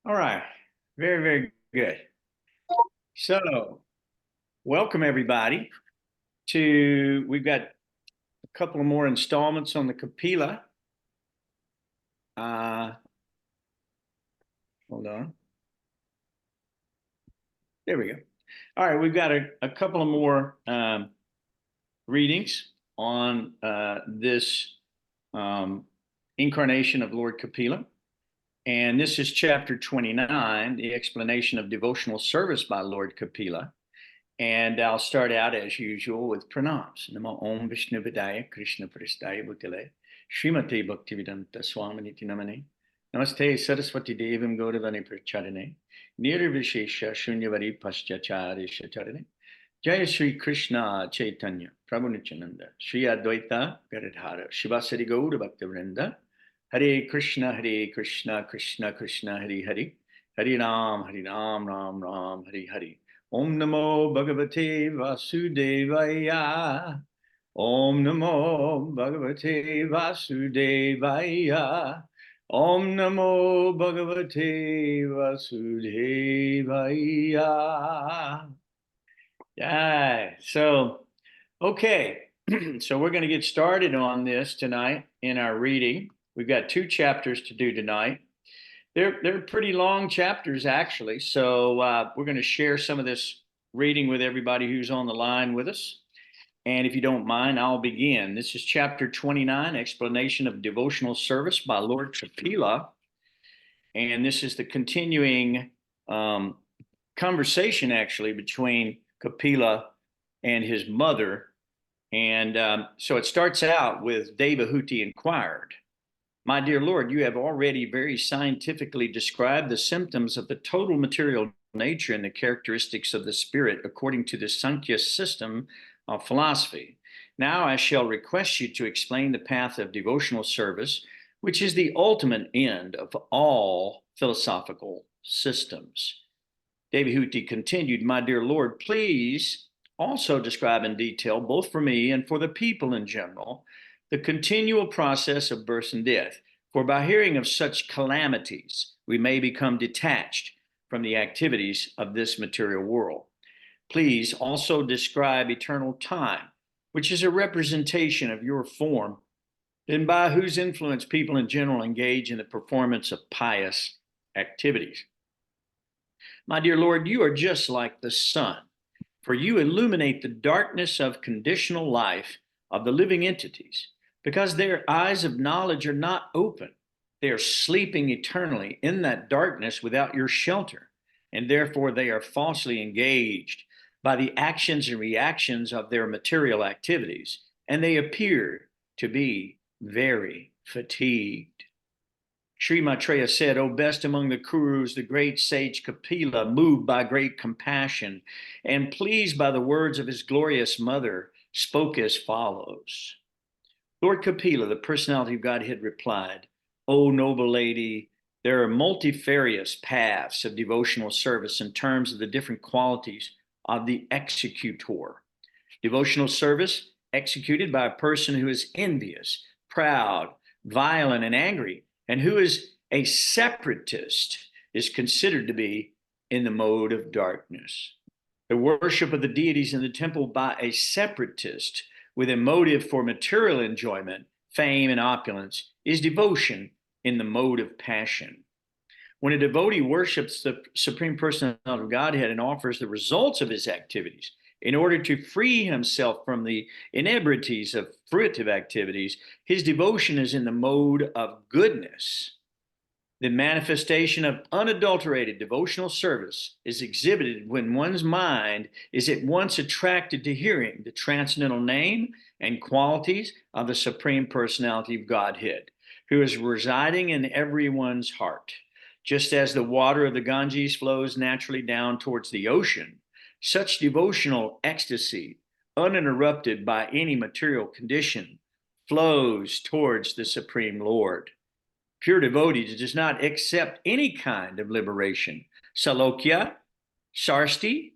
All right. Very, very good. So, welcome everybody we've got a couple of more installments on the Kapila. Hold on. There we go. All right. We've got a couple of more readings on this incarnation of Lord Kapila. And this is chapter 29, the explanation of devotional service by Lord Kapila. And I'll start out as usual with pranams. Namo Om Vishnu Vidaya Krishna Pristaya Bhutale Srimati Bhaktivedanta Swaminiti Namane Namaste Saraswati Devam Gaudavani Pracharane Nirvishesha Shunyavari Paschachari Shacharane Jaya Sri Krishna Chaitanya Prabhu Nityananda Sri Advaita Garadhara Shivasari Gaura Bhaktivrinda Hare Krishna Krishna Krishna Hare Hare Hare Ram Ram Ram Hare Hare Om Namo Bhagavate Vasudevaya. Om Namo Bhagavate Vasudevaya. Om Namo Bhagavate Vasudevaya. Yeah. So, okay. So we're going to get started on this tonight in our reading. We've got 2 chapters to do tonight. They're pretty long chapters, actually. So we're going to share some of this reading with everybody who's on the line with us. And if you don't mind, I'll begin. This is chapter 29, Explanation of Devotional Service by Lord Kapila. And this is the continuing conversation, actually, between Kapila and his mother. And so it starts out with Devahuti inquired, "My dear Lord, you have already very scientifically described the symptoms of the total material nature and the characteristics of the spirit according to the Sankhya system of philosophy. Now I shall request you to explain the path of devotional service, which is the ultimate end of all philosophical systems." Devahuti continued, "My dear Lord, please also describe in detail, both for me and for the people in general, the continual process of birth and death. For by hearing of such calamities, we may become detached from the activities of this material world. Please also describe eternal time, which is a representation of your form, and by whose influence people in general engage in the performance of pious activities. My dear Lord, you are just like the sun, for you illuminate the darkness of conditional life of the living entities. Because their eyes of knowledge are not open, they are sleeping eternally in that darkness without your shelter, and therefore they are falsely engaged by the actions and reactions of their material activities, and they appear to be very fatigued." Sri Maitreya said, "O best among the Kurus, the great sage Kapila, moved by great compassion and pleased by the words of his glorious mother, spoke as follows." Lord Kapila, the personality of Godhead, replied, "O noble lady, there are multifarious paths of devotional service in terms of the different qualities of the executor. Devotional service executed by a person who is envious, proud, violent, and angry, and who is a separatist, is considered to be in the mode of darkness. The worship of the deities in the temple by a separatist with a motive for material enjoyment, fame, and opulence is devotion in the mode of passion. When a devotee worships the Supreme Personality of Godhead and offers the results of his activities in order to free himself from the inebrities of fruitive activities, his devotion is in the mode of goodness. The manifestation of unadulterated devotional service is exhibited when one's mind is at once attracted to hearing the transcendental name and qualities of the Supreme Personality of Godhead, who is residing in everyone's heart. Just as the water of the Ganges flows naturally down towards the ocean, such devotional ecstasy, uninterrupted by any material condition, flows towards the Supreme Lord. Pure devotee does not accept any kind of liberation, salokya, sarsti,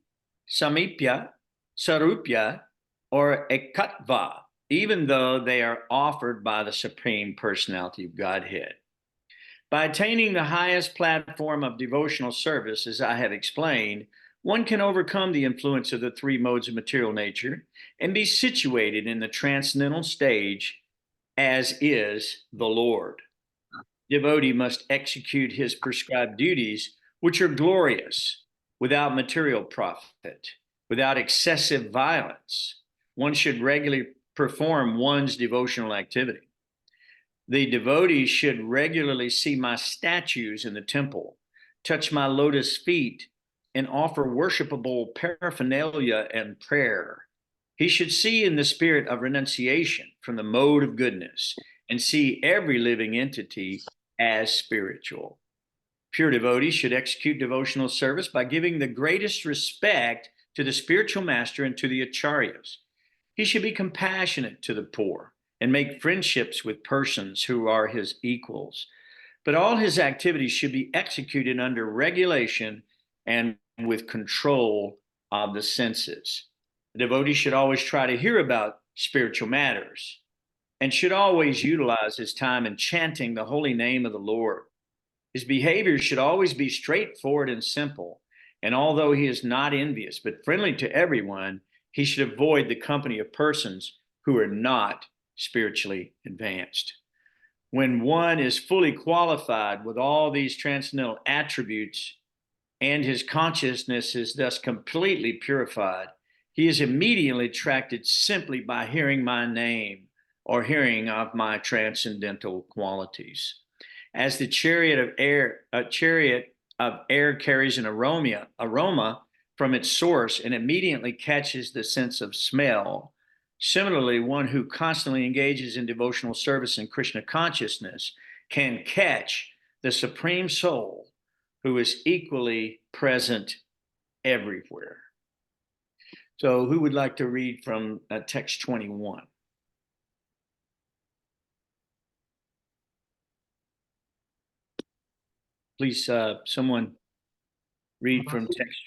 samipya, sarupya, or ekatva, even though they are offered by the Supreme Personality of Godhead. By attaining the highest platform of devotional service, as I have explained, one can overcome the influence of the three modes of material nature and be situated in the transcendental stage as is the Lord. Devotee must execute his prescribed duties, which are glorious, without material profit, without excessive violence. One should regularly perform one's devotional activity. The devotee should regularly see my statues in the temple, touch my lotus feet, and offer worshipable paraphernalia and prayer. He should see in the spirit of renunciation from the mode of goodness and see every living entity as spiritual. Pure devotees should execute devotional service by giving the greatest respect to the spiritual master and to the acharyas. He should be compassionate to the poor and make friendships with persons who are his equals. But all his activities should be executed under regulation and with control of the senses. The devotee should always try to hear about spiritual matters and should always utilize his time in chanting the holy name of the Lord. His behavior should always be straightforward and simple. And although he is not envious but friendly to everyone, he should avoid the company of persons who are not spiritually advanced. When one is fully qualified with all these transcendental attributes and his consciousness is thus completely purified, he is immediately attracted simply by hearing my name or hearing of my transcendental qualities. As the chariot of air carries an aroma from its source and immediately catches the sense of smell, similarly, one who constantly engages in devotional service and Krishna consciousness can catch the Supreme Soul, who is equally present everywhere. So, who would like to read from text 21? Please, someone read from text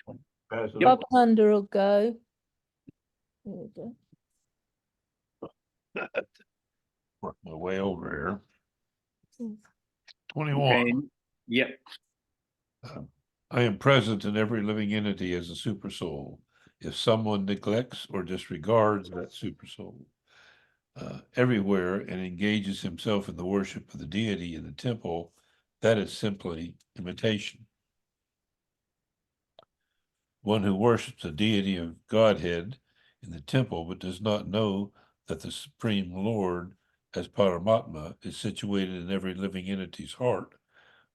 20. Bob Thunder will go. There we go. Work my way over here. 21. Okay. Yep. I am present in every living entity as a super soul. If someone neglects or disregards that super soul everywhere and engages himself in the worship of the deity in the temple, that is simply imitation. One who worships the deity of Godhead in the temple but does not know that the Supreme Lord as Paramatma is situated in every living entity's heart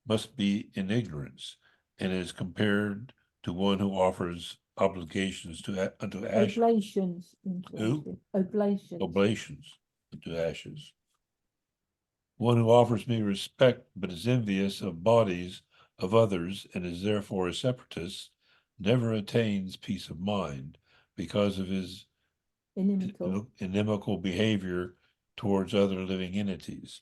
must be in ignorance and is compared to one who offers obligations unto ashes. Oblations. Who? Oblations. Oblations unto ashes. One who offers me respect but is envious of bodies of others and is therefore a separatist never attains peace of mind because of his inimical behavior towards other living entities.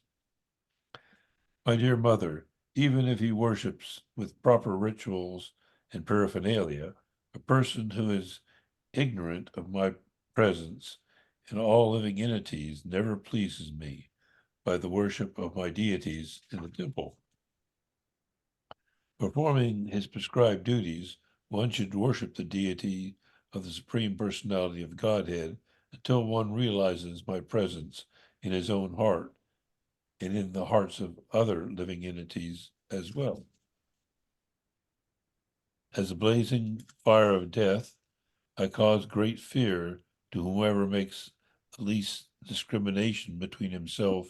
My dear mother, even if he worships with proper rituals and paraphernalia, a person who is ignorant of my presence in all living entities never pleases me by the worship of my deities in the temple. Performing his prescribed duties, one should worship the deity of the Supreme Personality of Godhead until one realizes my presence in his own heart and in the hearts of other living entities as well. As a blazing fire of death, I cause great fear to whomever makes the least discrimination between himself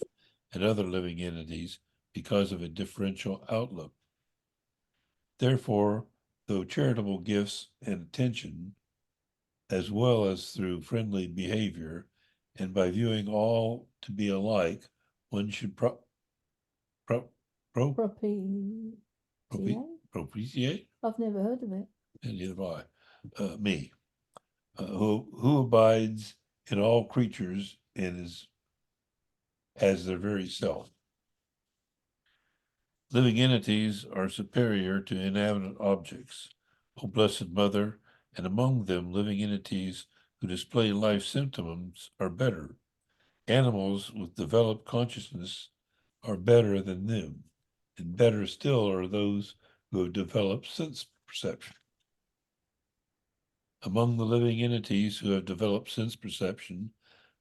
and other living entities because of a differential outlook. Therefore, though charitable gifts and attention, as well as through friendly behavior, and by viewing all to be alike, one should propitiate? I've never heard of it. And neither have I. Me, who abides in all creatures and is as their very self. Living entities are superior to inanimate objects, O Blessed Mother, and among them living entities who display life symptoms are better. Animals with developed consciousness are better than them. and better still are those who have developed sense perception. Among the living entities who have developed sense perception,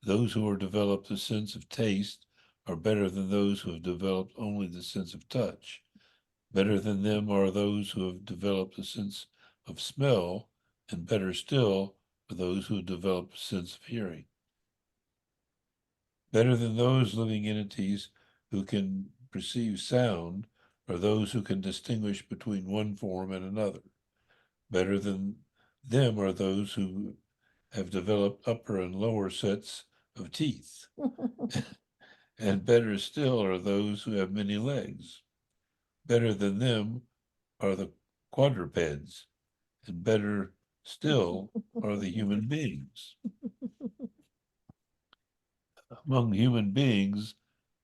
those who have developed the sense of taste are better than those who have developed only the sense of touch. Better than them are those who have developed the sense of smell, and better still are those who have developed a sense of hearing. Better than those living entities who can perceive sound are those who can distinguish between one form and another. Better than them are those who have developed upper and lower sets of teeth. And better still are those who have many legs. Better than them are the quadrupeds, and better still are the human beings. Among human beings,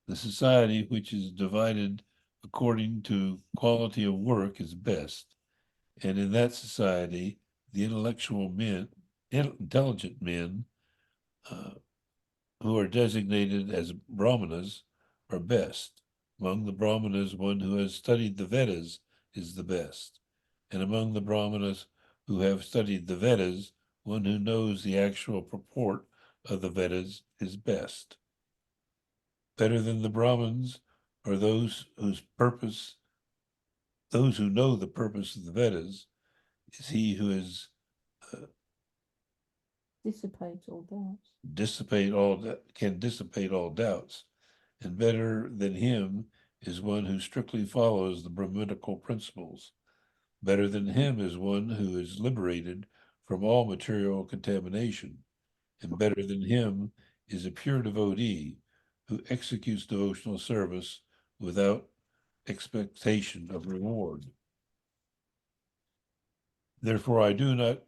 the society which is divided according to quality of work is best, and in that society, the intelligent men who are designated as Brahmanas are best. Among the Brahmanas, one who has studied the Vedas is the best. And among the Brahmanas who have studied the Vedas, one who knows the actual purport of the Vedas is best. Better than the Brahmins are those who know the purpose of the Vedas is he who is can dissipate all doubts, and better than him is one who strictly follows the Brahminical principles. Better than him is one who is liberated from all material contamination, and better than him is a pure devotee who executes devotional service without expectation of reward. Therefore, I do not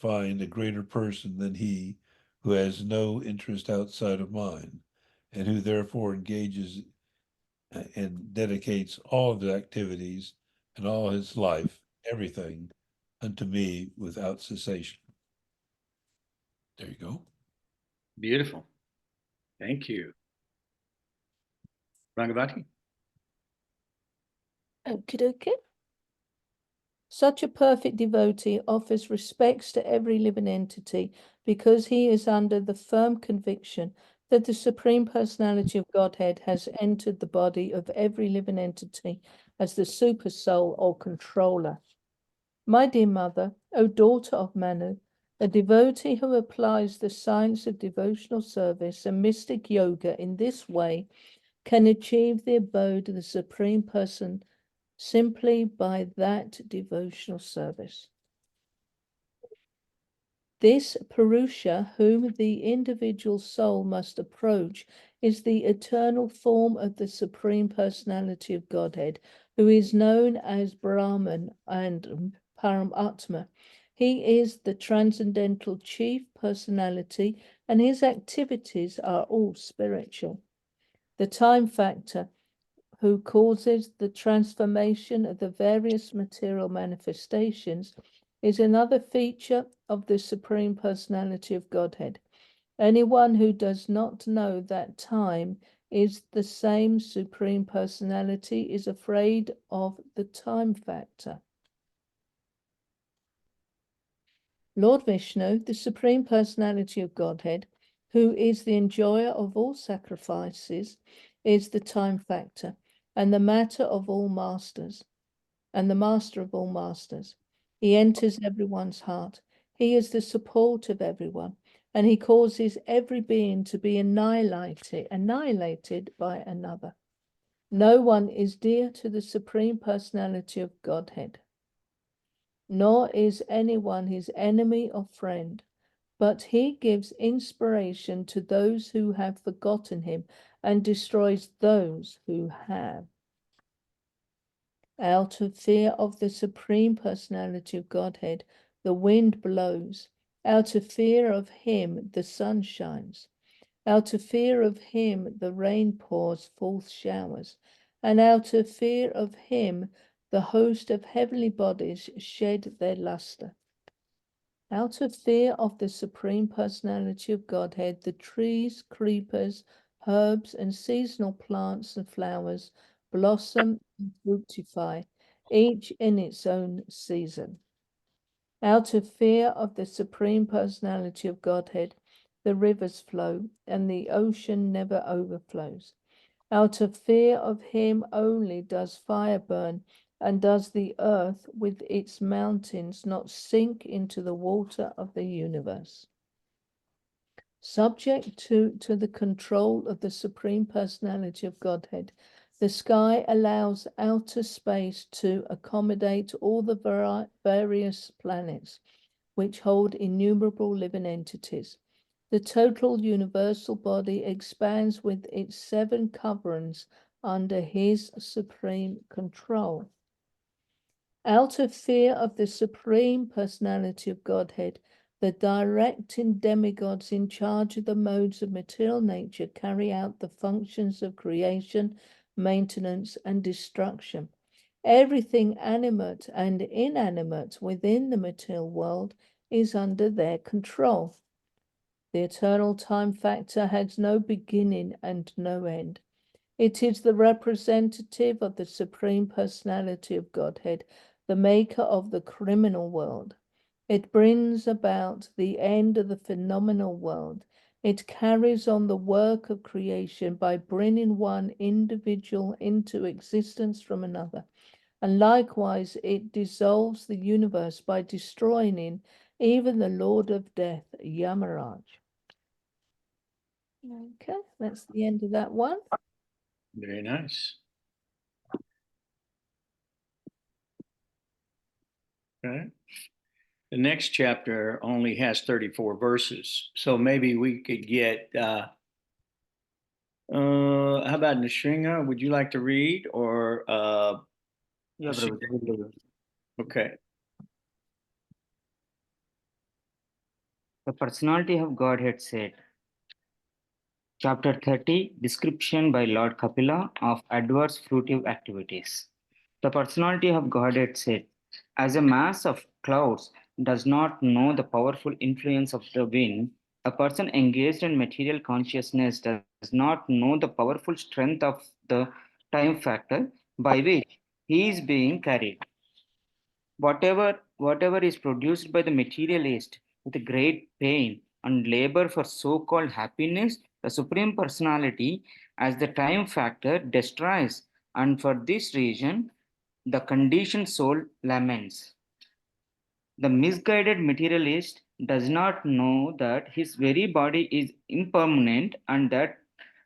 find a greater person than he who has no interest outside of mine, and who therefore engages and dedicates all of his activities and all his life, everything, unto me without cessation. There you go. Beautiful. Thank you. Bhagavati? Okie dokie. Such a perfect devotee offers respects to every living entity because he is under the firm conviction that the Supreme Personality of Godhead has entered the body of every living entity as the super soul or controller. My dear mother, O daughter of Manu, a devotee who applies the science of devotional service and mystic yoga in this way can achieve the abode of the Supreme Person simply by that devotional service. This Purusha, whom the individual soul must approach, is the eternal form of the Supreme Personality of Godhead, who is known as Brahman and Paramatma. He is the transcendental chief personality, and his activities are all spiritual. The time factor, who causes the transformation of the various material manifestations, is another feature of the Supreme Personality of Godhead. Anyone who does not know that time is the same Supreme Personality is afraid of the time factor. Lord Vishnu, the Supreme Personality of Godhead, who is the enjoyer of all sacrifices, is the time factor and the matter of all masters, and the master of all masters. He enters everyone's heart. He is the support of everyone, and he causes every being to be annihilated by another. No one is dear to the Supreme Personality of Godhead, nor is anyone his enemy or friend, but he gives inspiration to those who have forgotten him and destroys those who have. Out of fear of the Supreme Personality of Godhead, the wind blows. Out of fear of him, the sun shines. Out of fear of him, the rain pours forth showers. And out of fear of him, the host of heavenly bodies shed their luster. Out of fear of the Supreme Personality of Godhead, the trees, creepers, herbs, and seasonal plants and flowers blossom and fructify, each in its own season. Out of fear of the Supreme Personality of Godhead, the rivers flow, and the ocean never overflows. Out of fear of him only does fire burn, and does the earth with its mountains not sink into the water of the universe. Subject to the control of the Supreme Personality of Godhead, the sky allows outer space to accommodate all the various planets, which hold innumerable living entities. The total universal body expands with its 7 coverings under his supreme control. Out of fear of the Supreme Personality of Godhead, the directing demigods in charge of the modes of material nature carry out the functions of creation, maintenance, and destruction. Everything animate and inanimate within the material world is under their control. The eternal time factor has no beginning and no end. It is the representative of the Supreme Personality of Godhead, the maker of the criminal world. It brings about the end of the phenomenal world. It carries on the work of creation by bringing one individual into existence from another. And likewise, it dissolves the universe by destroying even the Lord of Death, Yamaraj. Okay, that's the end of that one. Very nice. Okay. The next chapter only has 34 verses, so maybe we could get. How about Nishringa? Would you like to read, or Yeah, Prabhuji. okay? The personality of Godhead said, Chapter 30, Description by Lord Kapila of Adverse Fruitive Activities. The personality of Godhead said, as a mass of clouds does not know the powerful influence of the wind, a person engaged in material consciousness does not know the powerful strength of the time factor by which he is being carried. Whatever is produced by the materialist with great pain and labor for so-called happiness, the Supreme Personality as the time factor destroys, and for this reason, the conditioned soul laments. The misguided materialist does not know that his very body is impermanent and that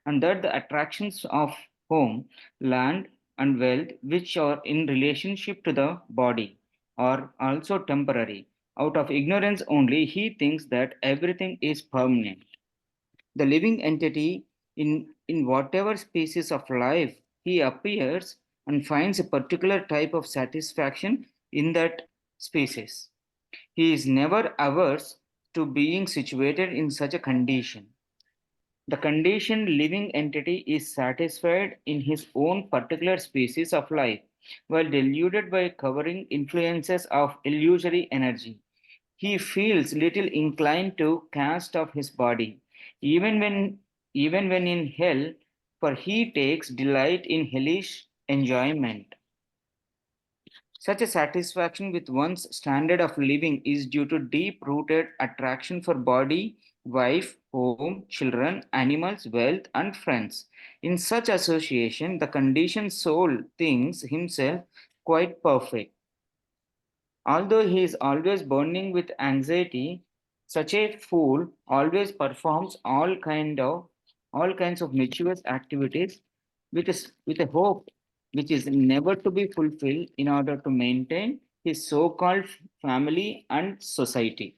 the attractions of home, land, and wealth, which are in relationship to the body, are also temporary. Out of ignorance only, he thinks that everything is permanent. The living entity, in whatever species of life he appears, and finds a particular type of satisfaction in that species. He is never averse to being situated in such a condition. The conditioned living entity is satisfied in his own particular species of life, while deluded by covering influences of illusory energy. He feels little inclined to cast off his body, even when in hell, for he takes delight in hellish enjoyment. Such a satisfaction with one's standard of living is due to deep-rooted attraction for body, wife, home, children, animals, wealth, and friends. In such association, the conditioned soul thinks himself quite perfect. Although he is always burning with anxiety, such a fool always performs all kinds of mischievous activities with a hope which is never to be fulfilled in order to maintain his so-called family and society.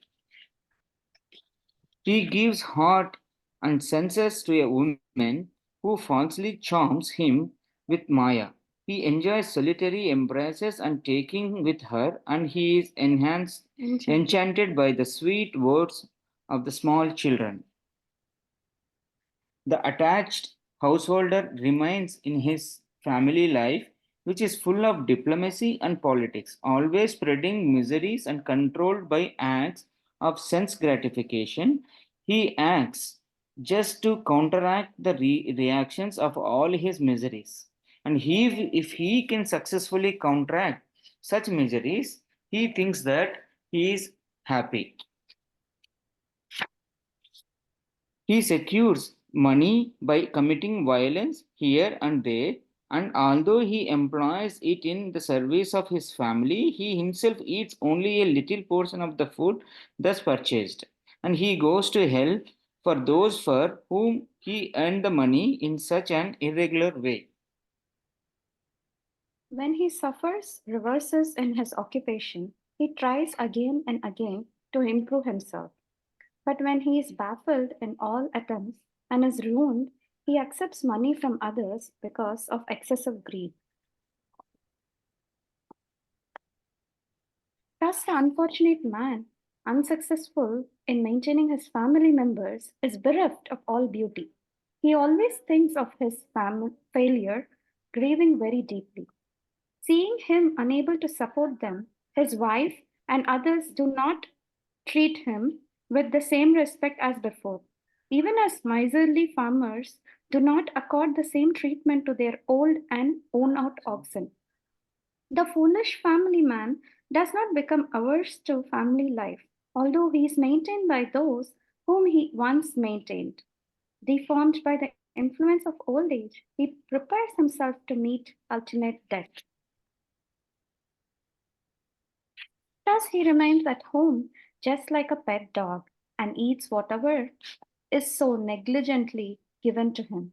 He gives heart and senses to a woman who falsely charms him with Maya. He enjoys solitary embraces and taking with her, and he is enchanted by the sweet words of the small children. The attached householder remains in his family life, which is full of diplomacy and politics, always spreading miseries and controlled by acts of sense gratification. He acts just to counteract the reactions of all his miseries. And if he can successfully counteract such miseries, he thinks that he is happy. He secures money by committing violence here and there, and although he employs it in the service of his family, he himself eats only a little portion of the food thus purchased, and he goes to hell for those for whom he earned the money in such an irregular way. When he suffers reverses in his occupation, he tries again and again to improve himself. But when he is baffled in all attempts and is ruined, he accepts money from others because of excessive greed. Thus, the unfortunate man, unsuccessful in maintaining his family members, is bereft of all beauty. He always thinks of his failure, grieving very deeply. Seeing him unable to support them, his wife and others do not treat him with the same respect as before, even as miserly farmers do not accord the same treatment to their old and worn out oxen. The foolish family man does not become averse to family life, although he is maintained by those whom he once maintained. Deformed by the influence of old age, he prepares himself to meet ultimate death. Thus, he remains at home just like a pet dog and eats whatever is so negligently given to him.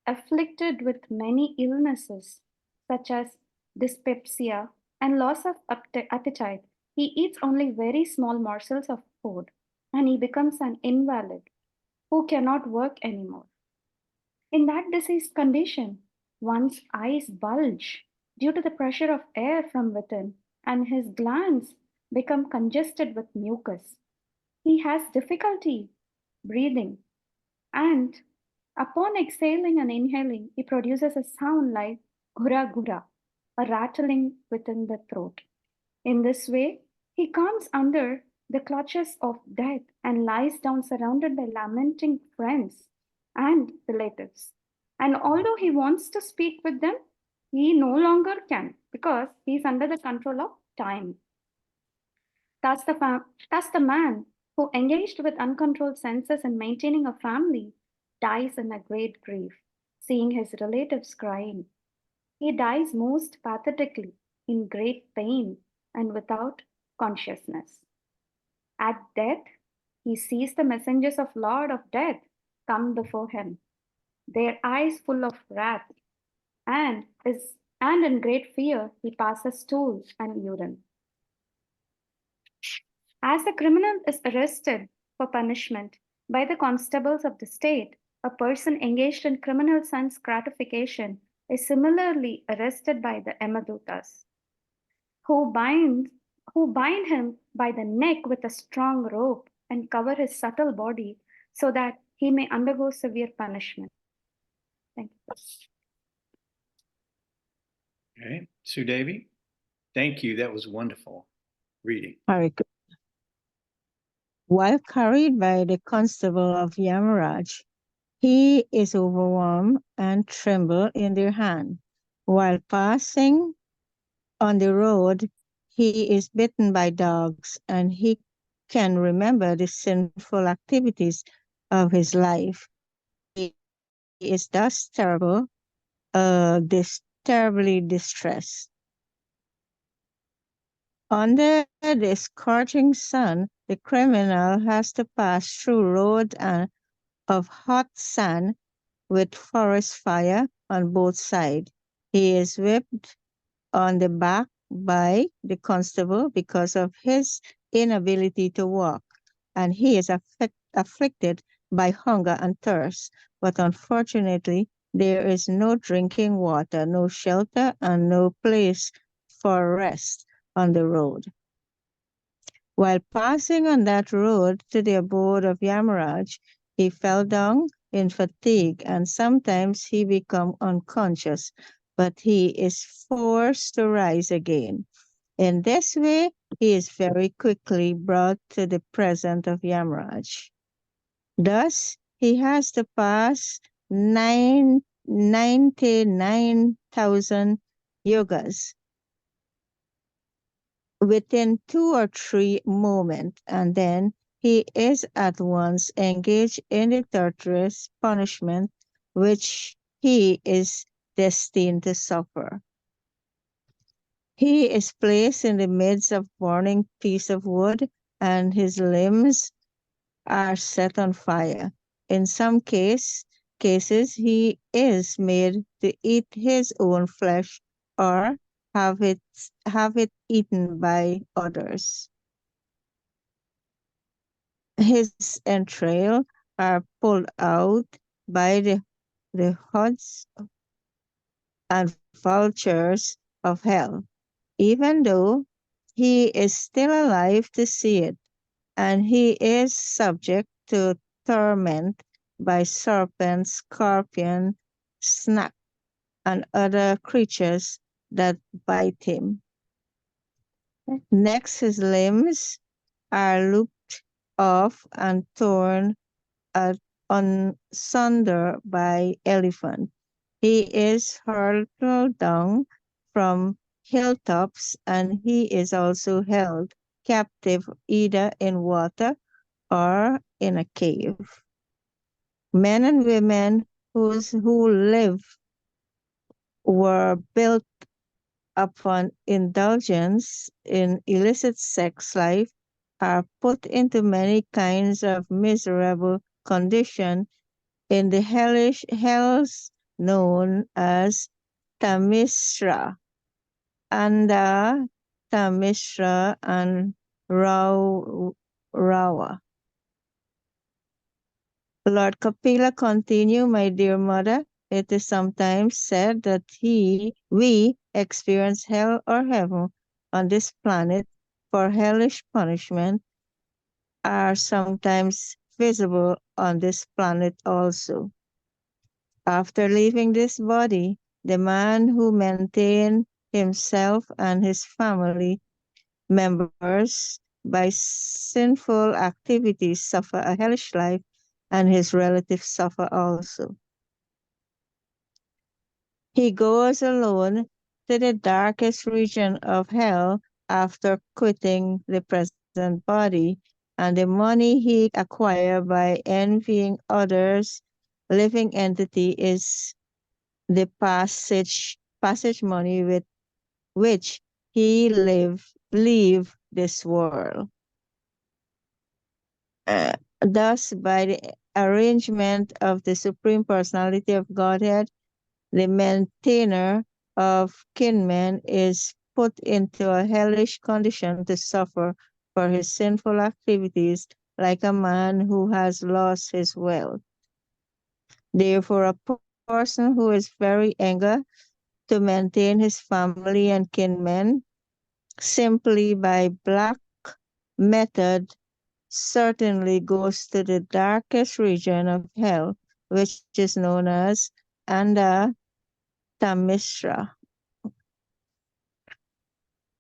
Afflicted with many illnesses, such as dyspepsia and loss of appetite, he eats only very small morsels of food, and he becomes an invalid who cannot work anymore. In that diseased condition, one's eyes bulge due to the pressure of air from within, and his glands become congested with mucus. He has difficulty breathing, and upon exhaling and inhaling, he produces a sound like gura gura, a rattling within the throat. In this way, he comes under the clutches of death and lies down surrounded by lamenting friends and relatives. And although he wants to speak with them, he no longer can because he is under the control of time. Thus the man who engaged with uncontrolled senses in maintaining a family dies in a great grief, seeing his relatives crying. He dies most pathetically, in great pain and without consciousness. At death, he sees the messengers of Lord of Death come before him, their eyes full of wrath, and in great fear he passes stool and urine. As a criminal is arrested for punishment by the constables of the state, a person engaged in criminal sense gratification is similarly arrested by the Yamadutas, who bind him by the neck with a strong rope and cover his subtle body so that he may undergo severe punishment. Thank you. Okay, Sue Devi, thank you. That was wonderful reading. Very good. While carried by the constable of Yamaraj, he is overwhelmed and tremble in their hand. While passing on the road, he is bitten by dogs, and he can remember the sinful activities of his life. He is thus terribly distressed. Under the scorching sun, the criminal has to pass through roads of hot sand with forest fire on both sides. He is whipped on the back by the constable because of his inability to walk, and he is afflicted by hunger and thirst. But unfortunately, there is no drinking water, no shelter, and no place for rest on the road. While passing on that road to the abode of Yamaraj, he fell down in fatigue, and sometimes he became unconscious, but he is forced to rise again. In this way, he is very quickly brought to the presence of Yamaraj. Thus, he has to pass 9 99,000 yugas within 2 or 3 moments, and then he is at once engaged in the torturous punishment which he is destined to suffer. He is placed in the midst of burning piece of wood, and his limbs are set on fire. In some cases, he is made to eat his own flesh or have it eaten by others. His entrails are pulled out by the hordes and vultures of hell, even though he is still alive to see it, and he is subject to torment by serpents, scorpion, snake, and other creatures that bite him. Next, his limbs are lopped off and torn asunder by elephant. He is hurled down from hilltops, and he is also held captive either in water or in a cave. Men and women who were built upon indulgence in illicit sex life are put into many kinds of miserable condition in the hells known as Tamisra, Anda, Tamisra, and Rawa. Lord Kapila continued, my dear mother, it is sometimes said that we experience hell or heaven on this planet, for hellish punishment are sometimes visible on this planet also. After leaving this body, the man who maintained himself and his family members by sinful activities suffer a hellish life, and his relatives suffer also. He goes alone to the darkest region of hell after quitting the present body, and the money he acquired by envying others' living entity is the passage money with which he leave this world. Thus, by the arrangement of the Supreme Personality of Godhead, the maintainer of kinmen is put into a hellish condition to suffer for his sinful activities like a man who has lost his wealth. Therefore, a person who is very eager to maintain his family and kinmen simply by black method certainly goes to the darkest region of hell, which is known as Anda Tamisra.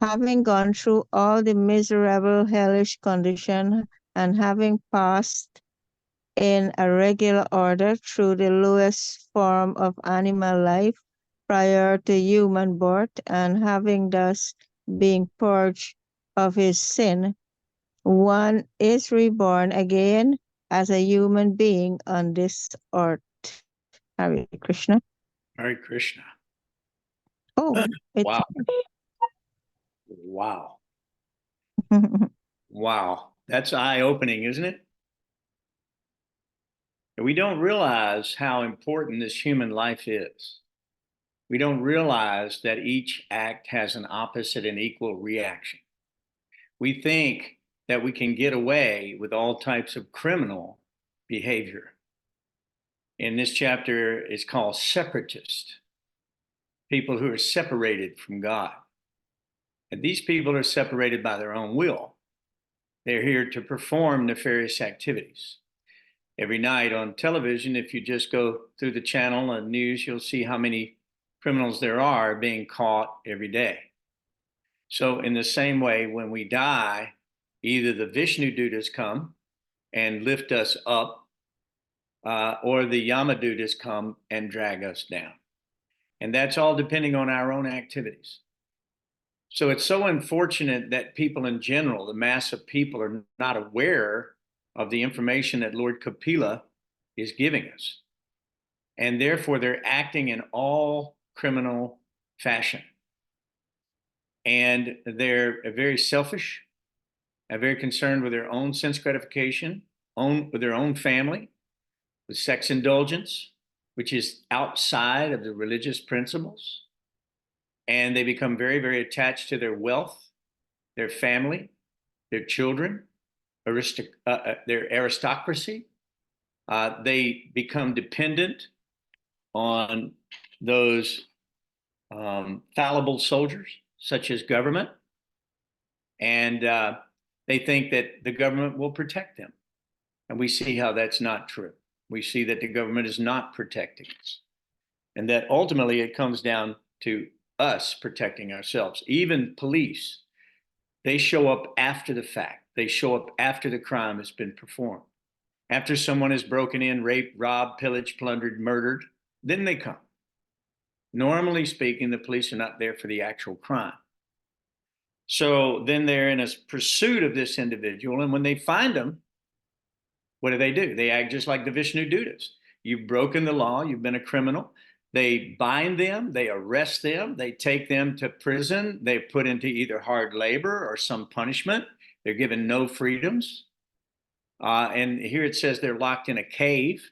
Having gone through all the miserable hellish condition and having passed in a regular order through the lowest form of animal life prior to human birth, and having thus been purged of his sin, one is reborn again as a human being on this earth. Hare Krishna. Hare Krishna. Oh, Wow. Wow. Wow. That's eye-opening, isn't it? We don't realize how important this human life is. We don't realize that each act has an opposite and equal reaction. We think that we can get away with all types of criminal behavior. In this chapter, it's called separatist, people who are separated from God. And these people are separated by their own will. They're here to perform nefarious activities. Every night on television, if you just go through the channel and news, you'll see how many criminals there are being caught every day. So in the same way, when we die, either the Vishnu Dutas come and lift us up or the Yamadutas come and drag us down. And that's all depending on our own activities. So it's so unfortunate that people in general, the mass of people, are not aware of the information that Lord Kapila is giving us. And therefore, they're acting in all criminal fashion. And they're very selfish, very concerned with their own sense gratification, with their own family, with sex indulgence, which is outside of the religious principles. And they become very, very attached to their wealth, their family, their children, their aristocracy. They become dependent on those fallible soldiers, such as government. And they think that the government will protect them. And we see how that's not true. We see that the government is not protecting us. And that ultimately it comes down to us protecting ourselves. Even police, they show up after the fact. They show up after the crime has been performed. After someone has broken in, raped, robbed, pillaged, plundered, murdered, then they come. Normally speaking, the police are not there for the actual crime. So then they're in a pursuit of this individual. And when they find them, what do? They act just like the Vishnu Dutas. You've broken the law. You've been a criminal. They bind them. They arrest them. They take them to prison. They put into either hard labor or some punishment. They're given no freedoms. And here it says they're locked in a cave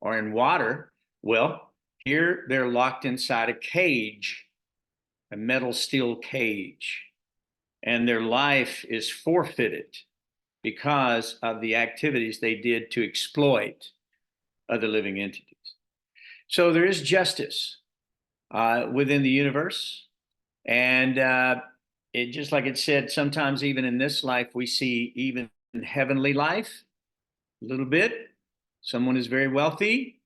or in water. Well, here they're locked inside a cage, a metal steel cage. And their life is forfeited because of the activities they did to exploit other living entities. So there is justice within the universe. And it just like it said, sometimes even in this life, we see even heavenly life a little bit. Someone is very wealthy.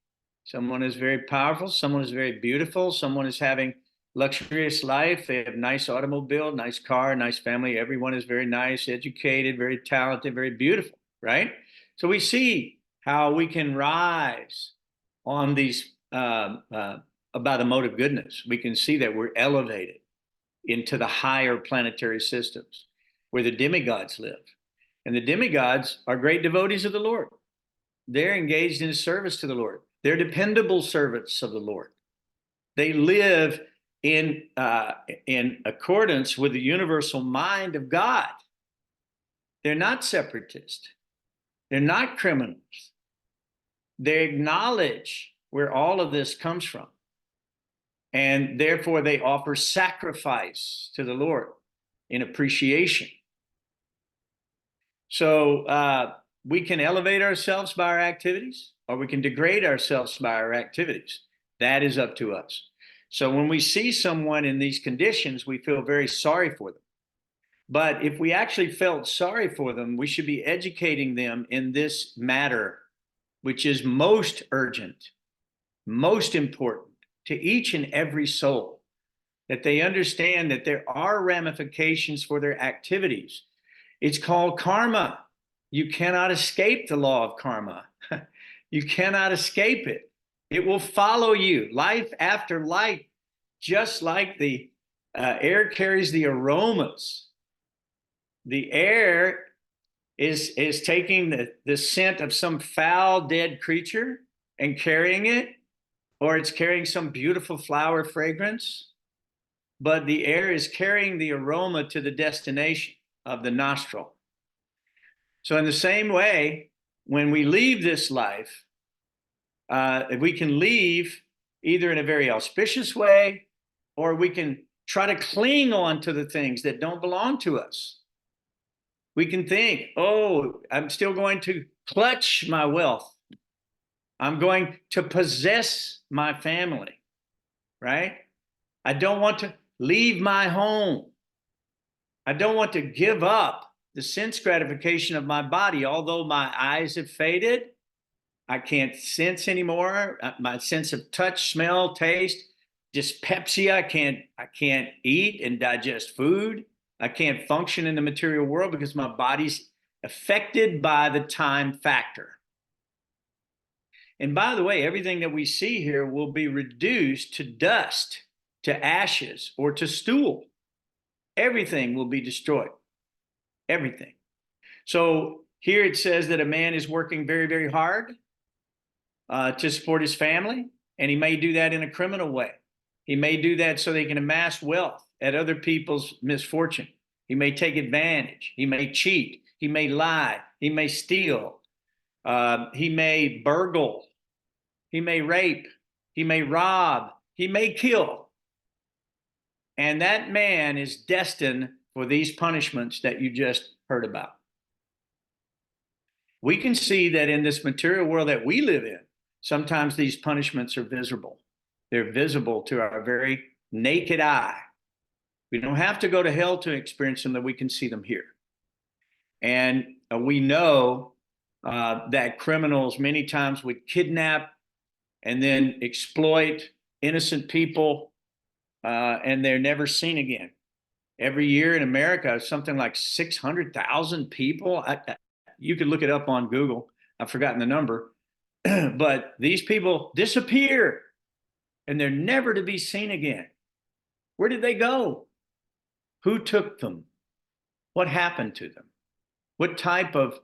Someone is very powerful. Someone is very beautiful. Someone is having luxurious life. They have nice automobile, nice car, nice family. Everyone is very nice, educated, very talented, very beautiful, right? So we see how we can rise on these about the mode of goodness. We can see that we're elevated into the higher planetary systems where the demigods live. And the demigods are great devotees of the Lord. They're engaged in service to the Lord. They're dependable servants of the Lord. They live in accordance with the universal mind of God. They're not separatists. They're not criminals. They acknowledge where all of this comes from. And therefore, they offer sacrifice to the Lord in appreciation. So we can elevate ourselves by our activities, or we can degrade ourselves by our activities. That is up to us. So when we see someone in these conditions, we feel very sorry for them. But if we actually felt sorry for them, we should be educating them in this matter, which is most urgent, most important to each and every soul, that they understand that there are ramifications for their activities. It's called karma. You cannot escape the law of karma. You cannot escape it. It will follow you life after life, just like the air carries the aromas. The air is taking the scent of some foul, dead creature and carrying it, or it's carrying some beautiful flower fragrance. But the air is carrying the aroma to the destination of the nostril. So in the same way, when we leave this life, we can leave either in a very auspicious way, or we can try to cling on to the things that don't belong to us. We can think, oh, I'm still going to clutch my wealth. I'm going to possess my family, right? I don't want to leave my home. I don't want to give up the sense gratification of my body. Although my eyes have faded, I can't sense anymore. My sense of touch, smell, taste, dyspepsia. I can't eat and digest food. I can't function in the material world because my body's affected by the time factor. And by the way, everything that we see here will be reduced to dust, to ashes, or to stool. Everything will be destroyed. Everything. So here it says that a man is working very, very hard to support his family, and he may do that in a criminal way. He may do that so they can amass wealth at other people's misfortune. He may take advantage. He may cheat. He may lie. He may steal. He may burgle. He may rape. He may rob. He may kill. And that man is destined for these punishments that you just heard about. We can see that in this material world that we live in, sometimes these punishments are visible. They're visible to our very naked eye. We don't have to go to hell to experience them, that we can see them here. And we know that criminals many times would kidnap and then exploit innocent people, and they're never seen again. Every year in America, something like 600,000 people. You could look it up on Google. I've forgotten the number. But these people disappear, and they're never to be seen again. Where did they go? Who took them? What happened to them? What type of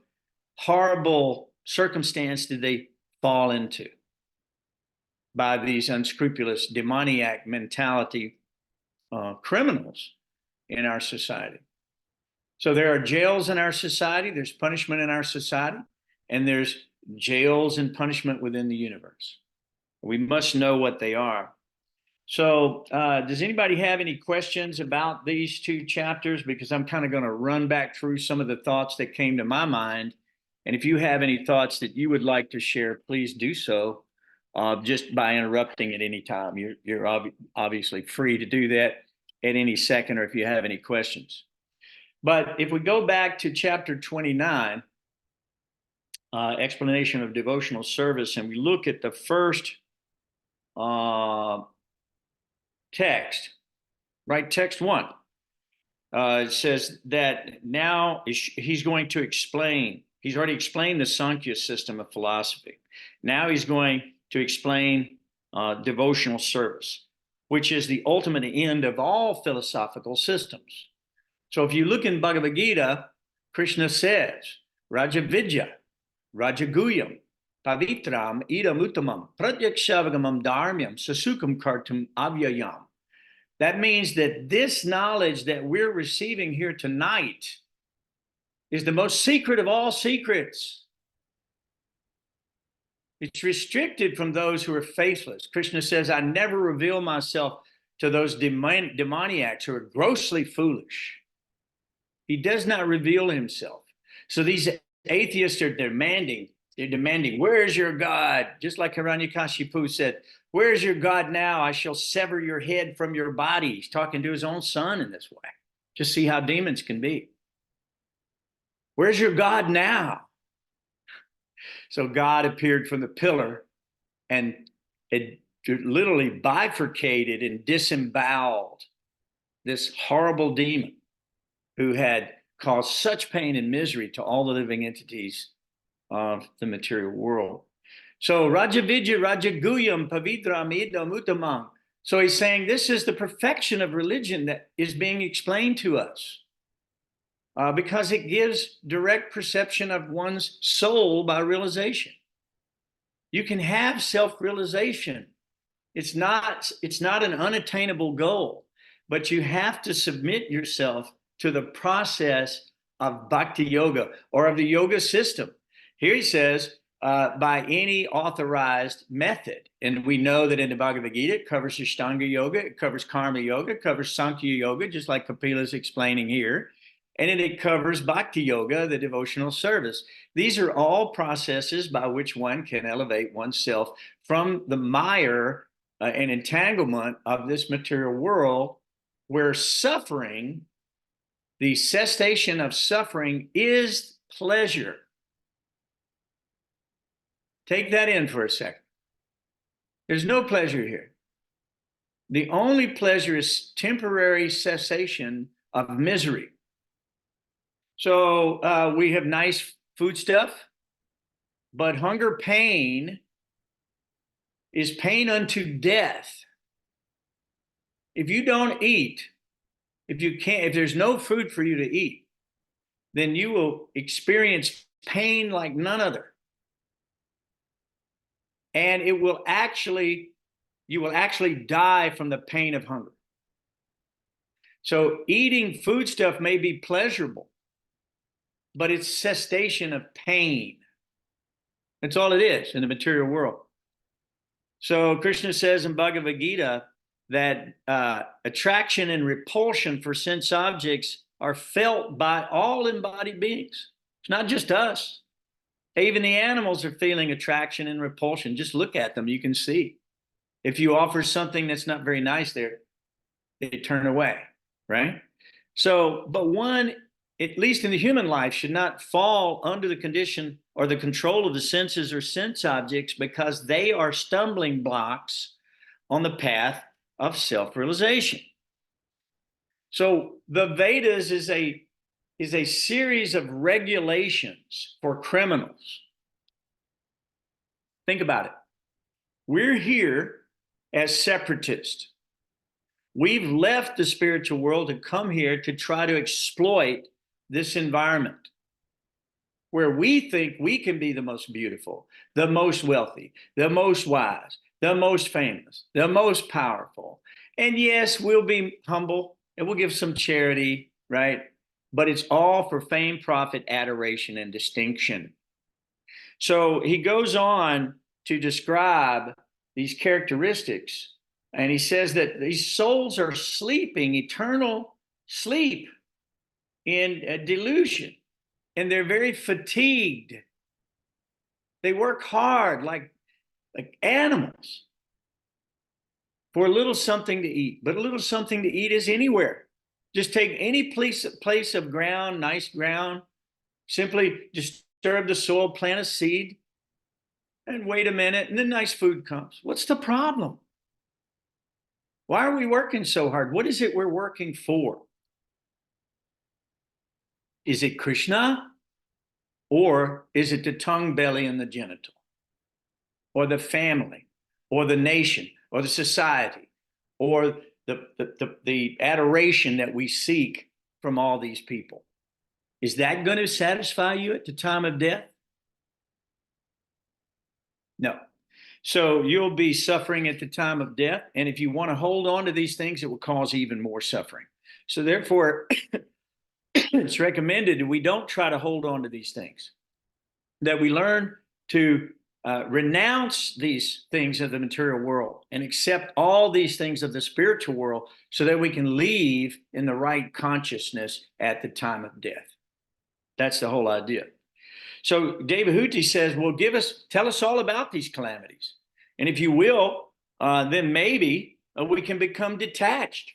horrible circumstance did they fall into by these unscrupulous, demoniac mentality criminals in our society? So there are jails in our society, there's punishment in our society, and there's jails and punishment within the universe. We must know what they are. So does anybody have any questions about these two chapters? Because I'm kind of going to run back through some of the thoughts that came to my mind. And if you have any thoughts that you would like to share, please do so just by interrupting at any time. You're obviously free to do that at any second, or if you have any questions. But if we go back to chapter 29, explanation of devotional service, and we look at the first text, right? Text 1. It says that now he's going to explain. He's already explained the Sankhya system of philosophy. Now he's going to explain devotional service, which is the ultimate end of all philosophical systems. So if you look in Bhagavad Gita, Krishna says, Raja Vidya, Raja Guyam, Pavitram idam uttamam, pratyaksavagamam dharmyam, sasukam kartum avyayam. That means that this knowledge that we're receiving here tonight is the most secret of all secrets. It's restricted from those who are faithless. Krishna says, I never reveal myself to those demoniacs who are grossly foolish. He does not reveal himself. So these atheists are demanding, where's your God? Just like Hiranyakashipu said, where's your God now? I shall sever your head from your body. He's talking to his own son in this way. Just see how demons can be. Where's your God now? So God appeared from the pillar, and it literally bifurcated and disemboweled this horrible demon who had caused such pain and misery to all the living entities of the material world. So Raja Vidya, Raja Guyam, Pavitram idam uttamam. So he's saying this is the perfection of religion that is being explained to us because it gives direct perception of one's soul by realization. You can have self-realization. It's not an unattainable goal, but you have to submit yourself to the process of bhakti yoga or of the yoga system. Here he says, by any authorized method. And we know that in the Bhagavad Gita, it covers Ashtanga yoga, it covers Karma yoga, it covers Sankhya yoga, just like Kapila is explaining here. And then it covers bhakti yoga, the devotional service. These are all processes by which one can elevate oneself from the mire and entanglement of this material world, where suffering, the cessation of suffering, is pleasure. Take that in for a second. There's no pleasure here. The only pleasure is temporary cessation of misery. So we have nice food stuff, but hunger pain is pain unto death. If you don't eat, if there's no food for you to eat, then you will experience pain like none other. And you will actually die from the pain of hunger. So eating foodstuff may be pleasurable, but it's cessation of pain. That's all it is in the material world. So Krishna says in Bhagavad Gita that attraction and repulsion for sense objects are felt by all embodied beings. It's not just us. Even the animals are feeling attraction and repulsion. Just look at them, you can see. If you offer something that's not very nice there, they turn away, right? So, but one, at least in the human life, should not fall under the condition or the control of the senses or sense objects, because they are stumbling blocks on the path of self-realization. So the Vedas is a series of regulations for criminals. Think about it. We're here as separatists. We've left the spiritual world to come here to try to exploit this environment where we think we can be the most beautiful, the most wealthy, the most wise, the most famous, the most powerful. And yes, we'll be humble and we'll give some charity, right? But it's all for fame, profit, adoration, and distinction. So he goes on to describe these characteristics, and he says that these souls are sleeping, eternal sleep in a delusion, and they're very fatigued. They work hard like animals for a little something to eat, but a little something to eat is anywhere. Just take any place of ground, nice ground, simply disturb the soil, plant a seed, and wait a minute, and then nice food comes. What's the problem? Why are we working so hard? What is it we're working for? Is it Krishna? Or is it the tongue, belly, and the genital? Or the family? Or the nation? Or the society? Or the adoration that we seek from all these people? Is that going to satisfy you at the time of death? No. So you'll be suffering at the time of death. And if you want to hold on to these things, it will cause even more suffering. So therefore, it's recommended that we don't try to hold on to these things, that we learn to renounce these things of the material world and accept all these things of the spiritual world so that we can leave in the right consciousness at the time of death. That's the whole idea. So Devahuti says, well, tell us all about these calamities. And if you will, then maybe we can become detached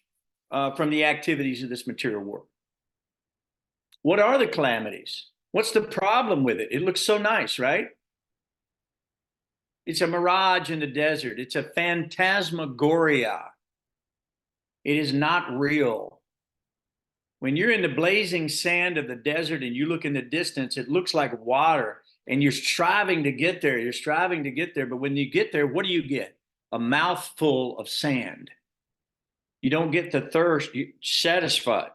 from the activities of this material world. What are the calamities? What's the problem with it? It looks so nice, right? It's a mirage in the desert. It's a phantasmagoria. It is not real. When you're in the blazing sand of the desert and you look in the distance, it looks like water, and you're striving to get there. You're striving to get there. But when you get there, what do you get? A mouthful of sand. You don't get the thirst. You're satisfied.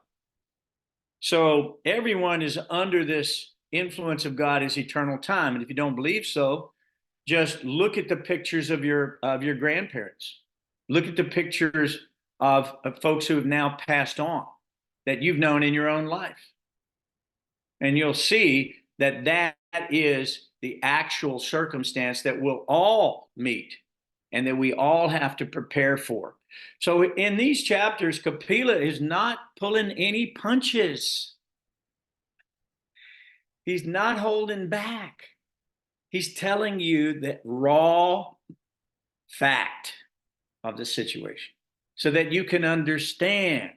So everyone is under this influence of God as eternal time. And if you don't believe so, just look at the pictures of your grandparents. Look at the pictures of folks who have now passed on that you've known in your own life. And you'll see that that is the actual circumstance that we'll all meet and that we all have to prepare for. So in these chapters, Kapila is not pulling any punches. He's not holding back. He's telling you the raw fact of the situation so that you can understand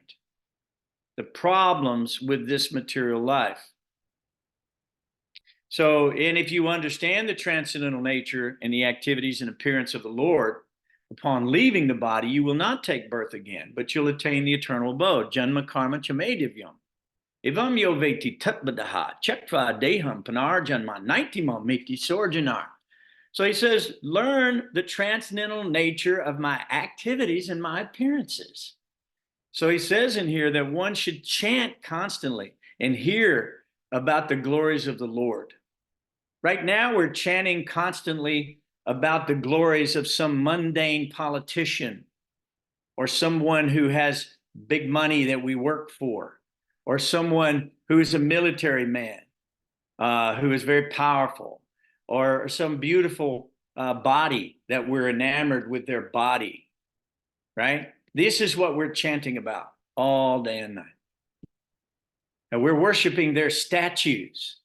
the problems with this material life. So, and if you understand the transcendental nature and the activities and appearance of the Lord, upon leaving the body, you will not take birth again, but you'll attain the eternal abode. Janma karma chamedivyam. Ivam yo veti tatbadaha chakva deham panar janma naitimam miti sorjanar. So he says, learn the transcendental nature of my activities and my appearances. So he says in here that one should chant constantly and hear about the glories of the Lord. Right now, we're chanting constantly about the glories of some mundane politician or someone who has big money that we work for, or someone who is a military man who is very powerful, or some beautiful body that we're enamored with their body, right? This is what we're chanting about all day and night. And we're worshiping their statues,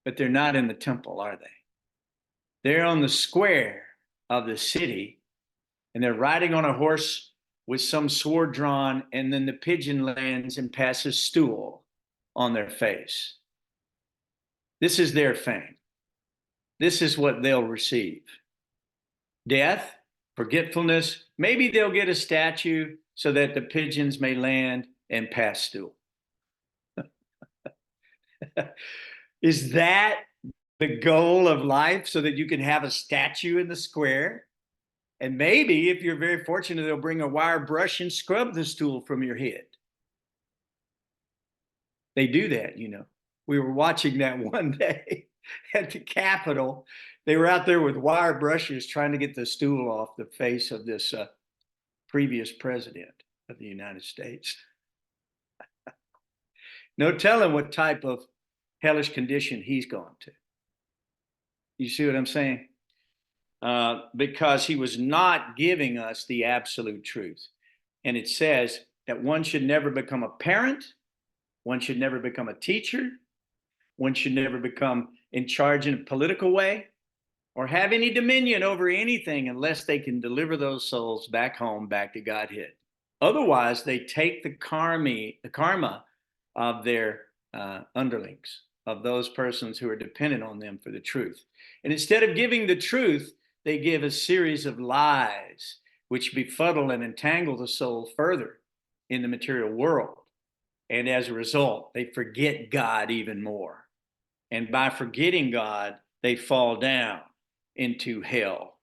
but they're not in the temple, are they? They're on the square of the city, and they're riding on a horse with some sword drawn, and then the pigeon lands and passes stool on their face. This is their fame. This is what they'll receive. Death, forgetfulness, maybe they'll get a statue so that the pigeons may land and pass stool. Is that the goal of life, so that you can have a statue in the square? And maybe if you're very fortunate, they'll bring a wire brush and scrub the stool from your head. They do that, you know. We were watching that one day at the Capitol. They were out there with wire brushes trying to get the stool off the face of this previous president of the United States. No telling what type of hellish condition he's gone to. You see what I'm saying? Because he was not giving us the absolute truth. And it says that one should never become a parent, one should never become a teacher, one should never become in charge in a political way, or have any dominion over anything unless they can deliver those souls back home, back to Godhead. Otherwise, they take the karma of their underlings, of those persons who are dependent on them for the truth. And instead of giving the truth, they give a series of lies which befuddle and entangle the soul further in the material world. And as a result, they forget God even more. And by forgetting God, they fall down into hell.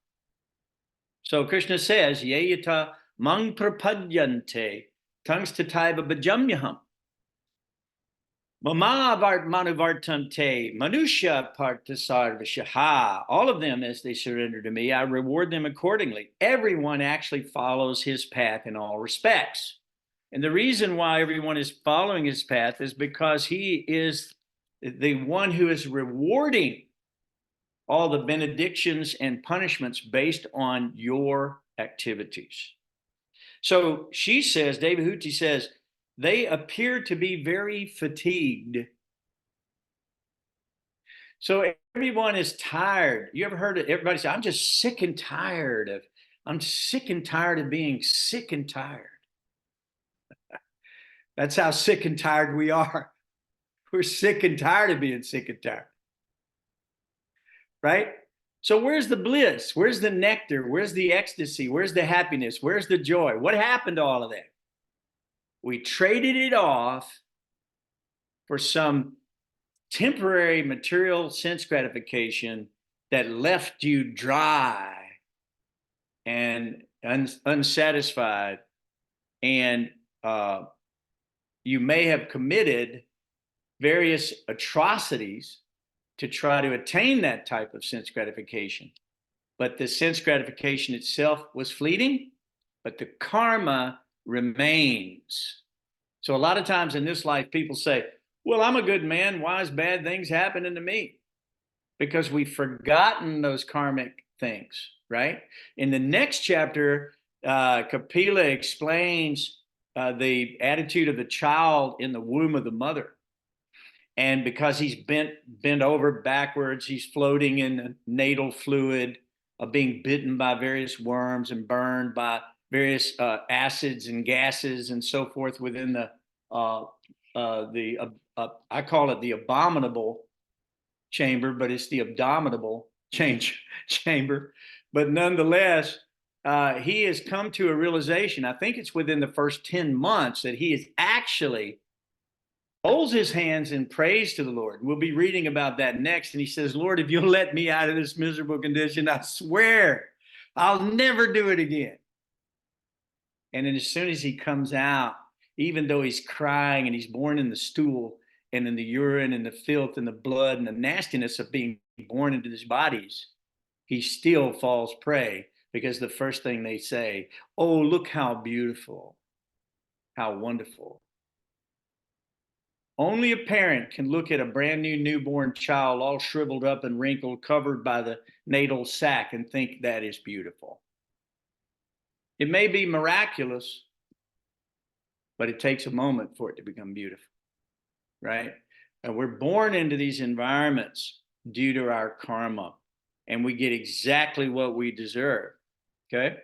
So Krishna says, Yayata mang prapadyante tangstataiva bhajamyaham. Mamavart manuvartante manusha partasarvashaha. All of them, as they surrender to me, I reward them accordingly. Everyone actually follows his path in all respects. And the reason why everyone is following his path is because he is the one who is rewarding all the benedictions and punishments based on your activities. So she says, Devahuti says, they appear to be very fatigued. So everyone is tired. You ever heard everybody say, I'm sick and tired of being sick and tired. That's how sick and tired we are. We're sick and tired of being sick and tired. Right? So where's the bliss? Where's the nectar? Where's the ecstasy? Where's the happiness? Where's the joy? What happened to all of that? We traded it off for some temporary material sense gratification that left you dry and unsatisfied, and you may have committed various atrocities to try to attain that type of sense gratification. But the sense gratification itself was fleeting, but the karma remains. So a lot of times in this life, people say, well, I'm a good man. Why is bad things happening to me? Because we've forgotten those karmic things, right? In the next chapter, Kapila explains the attitude of the child in the womb of the mother. And because he's bent over backwards, he's floating in natal fluid, being bitten by various worms and burned by various acids and gases and so forth within the I call it the abominable chamber, but it's the abdominable chamber. But nonetheless, he has come to a realization, I think it's within the first 10 months, that he is actually holds his hands and prays to the Lord. We'll be reading about that next. And he says, Lord, if you'll let me out of this miserable condition, I swear I'll never do it again. And then as soon as he comes out, even though he's crying and he's born in the stool and in the urine and the filth and the blood and the nastiness of being born into these bodies, he still falls prey, because the first thing they say, oh, look how beautiful, how wonderful. Only a parent can look at a brand new newborn child all shriveled up and wrinkled, covered by the natal sac, and think that is beautiful. It may be miraculous, but it takes a moment for it to become beautiful, right? And we're born into these environments due to our karma, and we get exactly what we deserve, okay?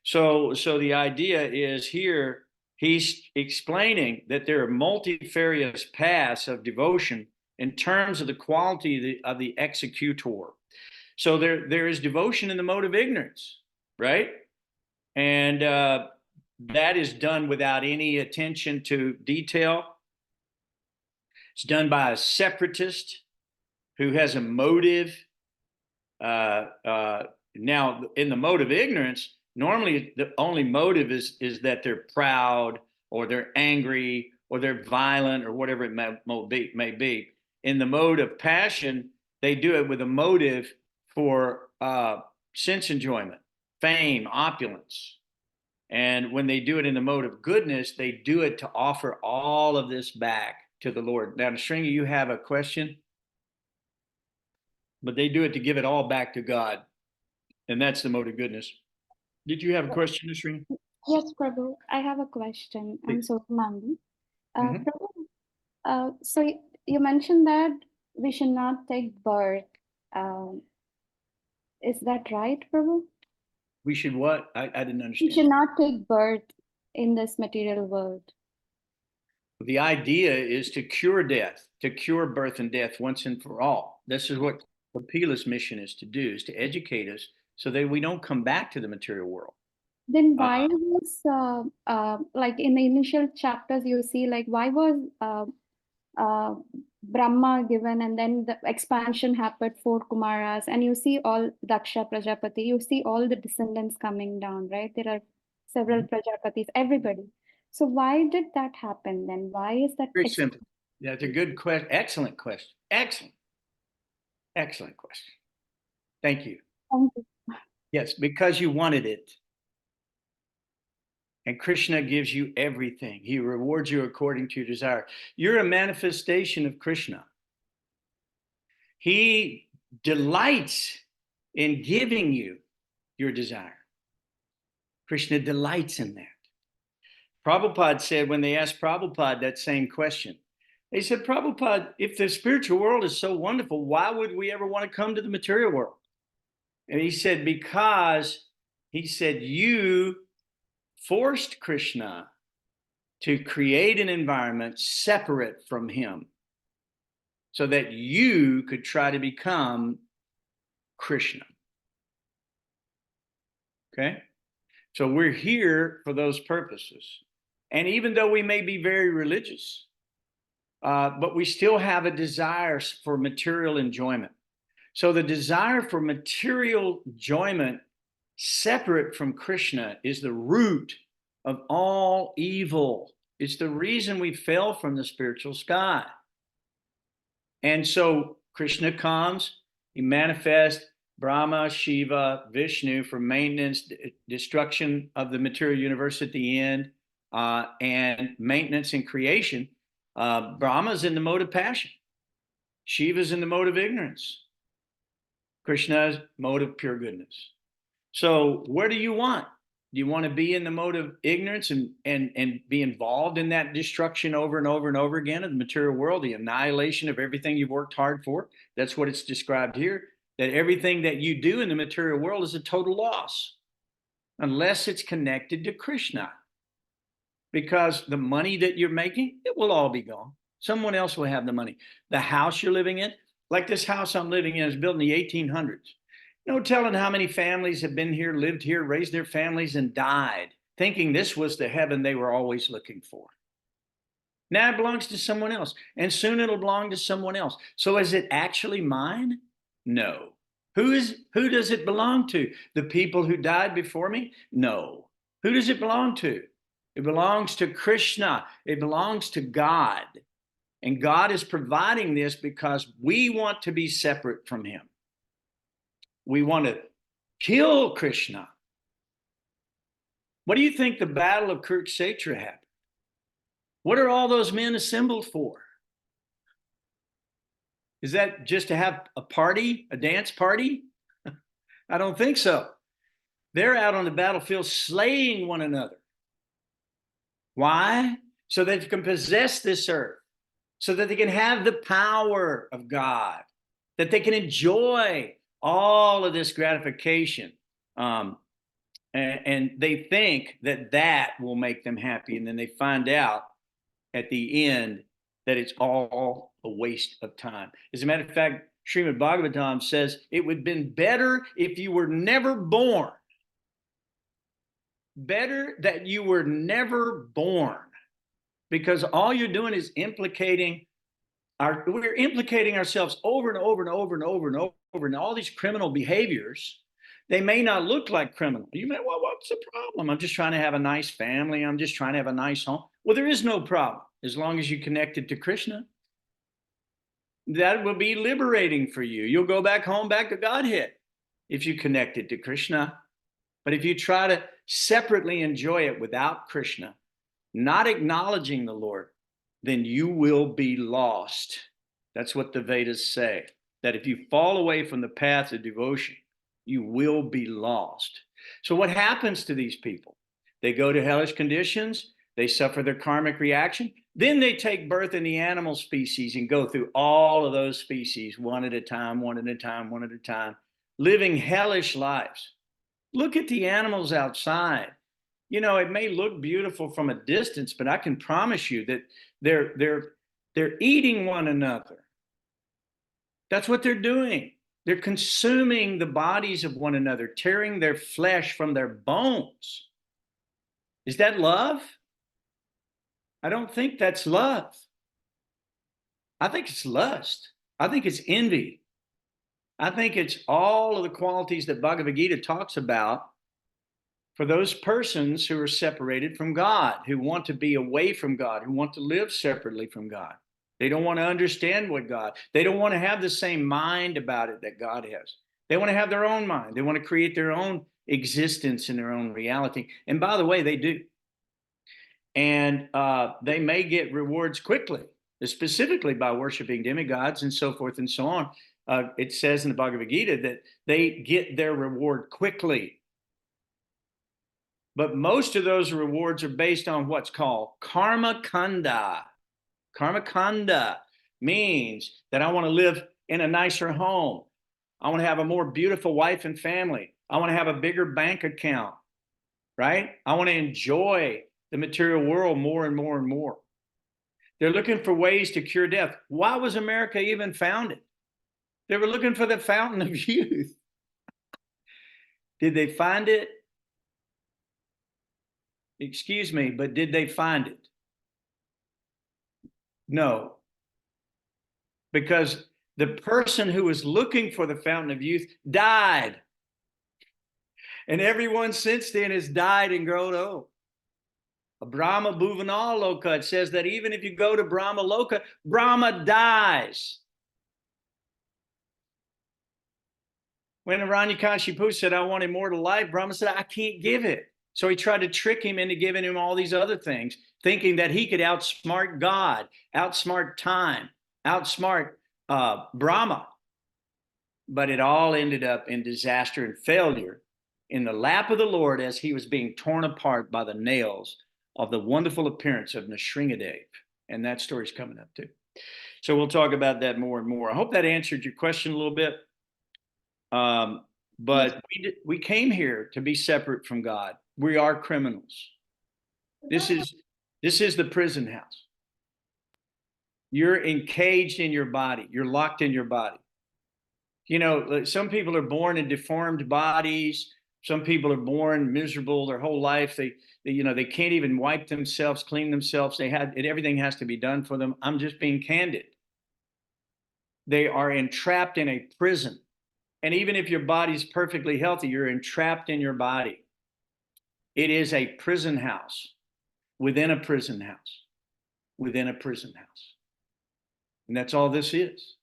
So the idea is here, he's explaining that there are multifarious paths of devotion in terms of the quality of the executor. So there is devotion in the mode of ignorance, right? And that is done without any attention to detail. It's done by a separatist who has a motive. Now, in the mode of ignorance, normally the only motive is that they're proud, or they're angry, or they're violent, or whatever it may be. In the mode of passion, they do it with a motive for sense enjoyment, fame, opulence. And when they do it in the mode of goodness, they do it to offer all of this back to the Lord. Now, Sringa, you have a question? But they do it to give it all back to God. And that's the mode of goodness. Did you have a question, Sringa? Yes, Prabhu, I have a question. I'm Please. Sotamandi. Mhm. Prabhu, so you mentioned that we should not take birth. Is that right, Prabhu? We should what? I didn't We understand. should not take birth in this material world. The idea is to cure death, to cure birth and death once and for all. This is what Kapila's mission is to do, is to educate us so that we don't come back to the material world. Then why was like in the initial chapters you see, like why was Brahma given, and then the expansion happened for Kumaras, and you see all Daksha Prajapati, you see all the descendants coming down, right? There are several Prajapatis, everybody. So why did that happen then? Why is that? Very simple. That's a good question. Excellent question. Excellent question. Thank you. Thank you. Yes, because you wanted it. And Krishna gives you everything. He rewards you according to your desire. You're a manifestation of Krishna. He delights in giving you your desire. Krishna delights in that. Prabhupada said, when they asked Prabhupada that same question, they said, Prabhupada, if the spiritual world is so wonderful, why would we ever want to come to the material world? And he said, because he said, you forced Krishna to create an environment separate from him so that you could try to become Krishna. Okay? So we're here for those purposes. And even though we may be very religious, but we still have a desire for material enjoyment. So the desire for material enjoyment separate from Krishna is the root of all evil. It's the reason we fell from the spiritual sky. And so Krishna comes, he manifests Brahma, Shiva, Vishnu for maintenance, destruction of the material universe at the end, and maintenance and creation. Brahma's in the mode of passion. Shiva's in the mode of ignorance. Krishna's mode of pure goodness. So what do you want? Do you want to be in the mode of ignorance and be involved in that destruction over and over and over again of the material world, the annihilation of everything you've worked hard for? That's what it's described here, that everything that you do in the material world is a total loss unless it's connected to Krishna. Because the money that you're making, it will all be gone. Someone else will have the money. The house you're living in, like this house I'm living in is built in the 1800s. No telling how many families have been here, lived here, raised their families, and died, thinking this was the heaven they were always looking for. Now it belongs to someone else, and soon it'll belong to someone else. So is it actually mine? No. Who does it belong to? The people who died before me? No. Who does it belong to? It belongs to Krishna. It belongs to God. And God is providing this because we want to be separate from him. We want to kill Krishna. What do you think the Battle of Kurukshetra happened? What are all those men assembled for? Is that just to have a party, a dance party? I don't think so. They're out on the battlefield slaying one another. Why? So that they can possess this earth, so that they can have the power of God, that they can enjoy all of this gratification. And they think that that will make them happy. And then they find out at the end that it's all a waste of time. As a matter of fact, Srimad Bhagavatam says it would have been better if you were never born. Better that you were never born, because all you're doing is we're implicating ourselves over and over and over and over and over in all these criminal behaviors. They may not look like criminal. You may, well, what's the problem? I'm just trying to have a nice family. I'm just trying to have a nice home. Well, there is no problem as long as you connected to Krishna. That will be liberating for you. You'll go back home, back to Godhead if you connected to Krishna. But if you try to separately enjoy it without Krishna, not acknowledging the Lord, then you will be lost. That's what the Vedas say, that if you fall away from the path of devotion, you will be lost. So what happens to these people? They go to hellish conditions, they suffer their karmic reaction, then they take birth in the animal species and go through all of those species one at a time, one at a time, one at a time, living hellish lives. Look at the animals outside. You know, it may look beautiful from a distance, but I can promise you that they're eating one another. That's what they're doing. They're consuming the bodies of one another, tearing their flesh from their bones. Is that love? I don't think that's love. I think it's lust. I think it's envy. I think it's all of the qualities that Bhagavad Gita talks about for those persons who are separated from God, who want to be away from God, who want to live separately from God. They don't want to understand what God, they don't want to have the same mind about it that God has. They want to have their own mind. They want to create their own existence in their own reality. And by the way, they do. And they may get rewards quickly, specifically by worshiping demigods and so forth and so on. It says in the Bhagavad Gita that they get their reward quickly. But most of those rewards are based on what's called karma kanda. Karma kanda means that I want to live in a nicer home. I want to have a more beautiful wife and family. I want to have a bigger bank account, right? I want to enjoy the material world more and more and more. They're looking for ways to cure death. Why was America even founded? They were looking for the fountain of youth. Did they find it? Excuse me, but did they find it? No. Because the person who was looking for the fountain of youth died. And everyone since then has died and grown old. Brahma Bhuvanal Loka, it says that even if you go to Brahma Loka, Brahma dies. When Hiranyakashipu said, I want immortal life, Brahma said, I can't give it. So he tried to trick him into giving him all these other things, thinking that he could outsmart God, outsmart time, outsmart Brahma. But it all ended up in disaster and failure in the lap of the Lord as he was being torn apart by the nails of the wonderful appearance of Nrsingadev. And that story's coming up too. So we'll talk about that more and more. I hope that answered your question a little bit. But we came here to be separate from God. We are criminals. This is the prison house. You're encaged in your body. You're locked in your body. You know, some people are born in deformed bodies. Some people are born miserable their whole life. They can't even wipe themselves, clean themselves. Everything has to be done for them. I'm just being candid. They are entrapped in a prison. And even if your body's perfectly healthy, you're entrapped in your body. It is a prison house within a prison house within a prison house. And that's all this is.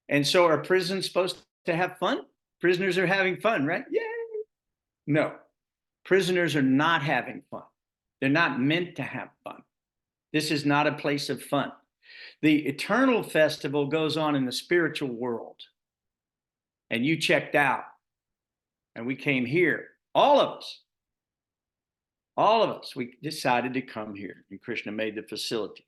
And so are prisons supposed to have fun? Prisoners are having fun, right? Yay! No, prisoners are not having fun. They're not meant to have fun. This is not a place of fun. The eternal festival goes on in the spiritual world. And you checked out. And we came here. All of us, we decided to come here. And Krishna made the facility.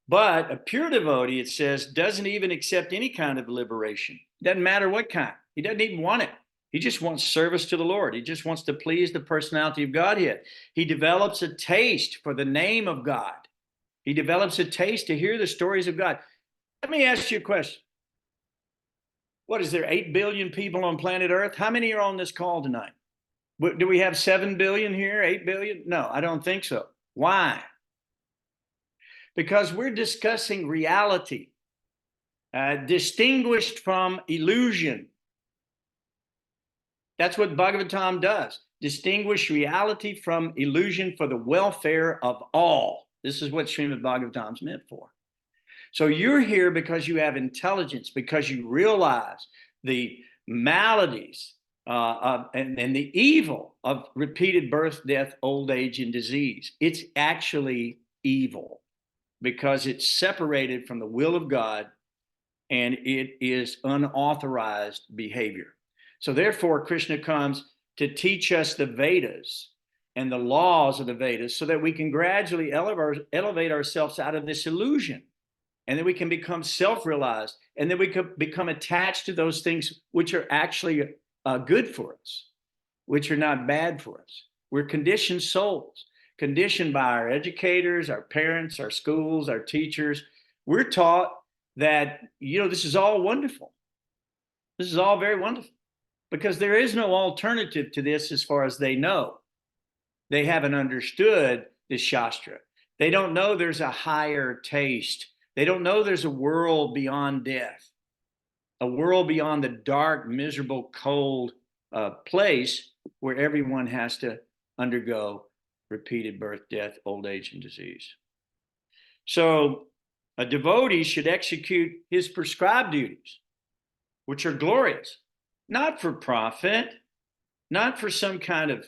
But a pure devotee, it says, doesn't even accept any kind of liberation. Doesn't matter what kind. He doesn't even want it. He just wants service to the Lord. He just wants to please the personality of Godhead. He develops a taste for the name of God. He develops a taste to hear the stories of God. Let me ask you a question. What is there, 8 billion people on planet Earth? How many are on this call tonight? Do we have 7 billion here, 8 billion? No, I don't think so. Why? Because we're discussing reality, distinguished from illusion. That's what Bhagavatam does. Distinguish reality from illusion for the welfare of all. This is what Srimad Bhagavatam's meant for. So you're here because you have intelligence, because you realize the maladies and the evil of repeated birth, death, old age, and disease. It's actually evil because it's separated from the will of God and it is unauthorized behavior. So therefore, Krishna comes to teach us the Vedas and the laws of the Vedas so that we can gradually elevate ourselves out of this illusion. And then we can become self-realized, and then we can become attached to those things which are actually good for us, which are not bad for us. We're conditioned souls, conditioned by our educators, our parents, our schools, our teachers. We're taught that, this is all wonderful. This is all very wonderful because there is no alternative to this as far as they know. They haven't understood the Shastra. They don't know there's a higher taste. They don't know there's a world beyond death, a world beyond the dark, miserable, cold place where everyone has to undergo repeated birth, death, old age, and disease. So a devotee should execute his prescribed duties, which are glorious, not for profit, not for some kind of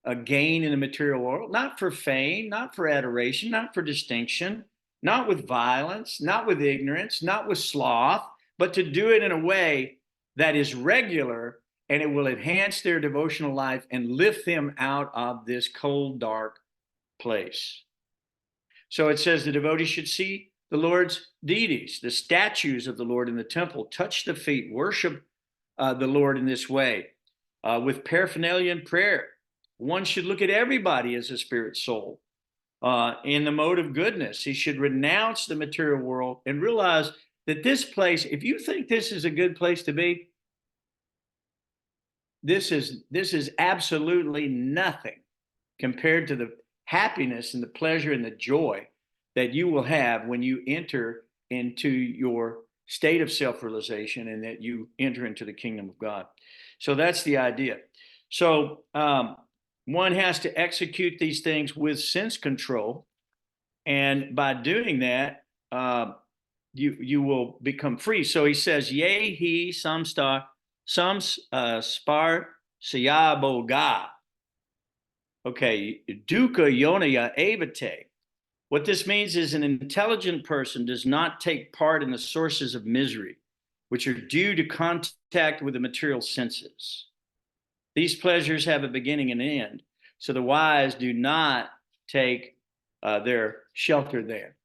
a gain in the material world, not for fame, not for adoration, not for distinction, not with violence, not with ignorance, not with sloth, but to do it in a way that is regular and it will enhance their devotional life and lift them out of this cold, dark place. So it says the devotee should see the Lord's deities, the statues of the Lord in the temple, touch the feet, worship the Lord in this way with paraphernalia and prayer. One should look at everybody as a spirit soul. In the mode of goodness, he should renounce the material world and realize that this place, if you think this is a good place to be, this is absolutely nothing compared to the happiness and the pleasure and the joy that you will have when you enter into your state of self-realization and that you enter into the kingdom of God. So that's the idea. So one has to execute these things with sense control. And by doing that, you will become free. So he says, Ye he samstar spar sayaboga. Okay, dukkha yonaya evate. What this means is an intelligent person does not take part in the sources of misery, which are due to contact with the material senses. These pleasures have a beginning and end, so the wise do not take their shelter there.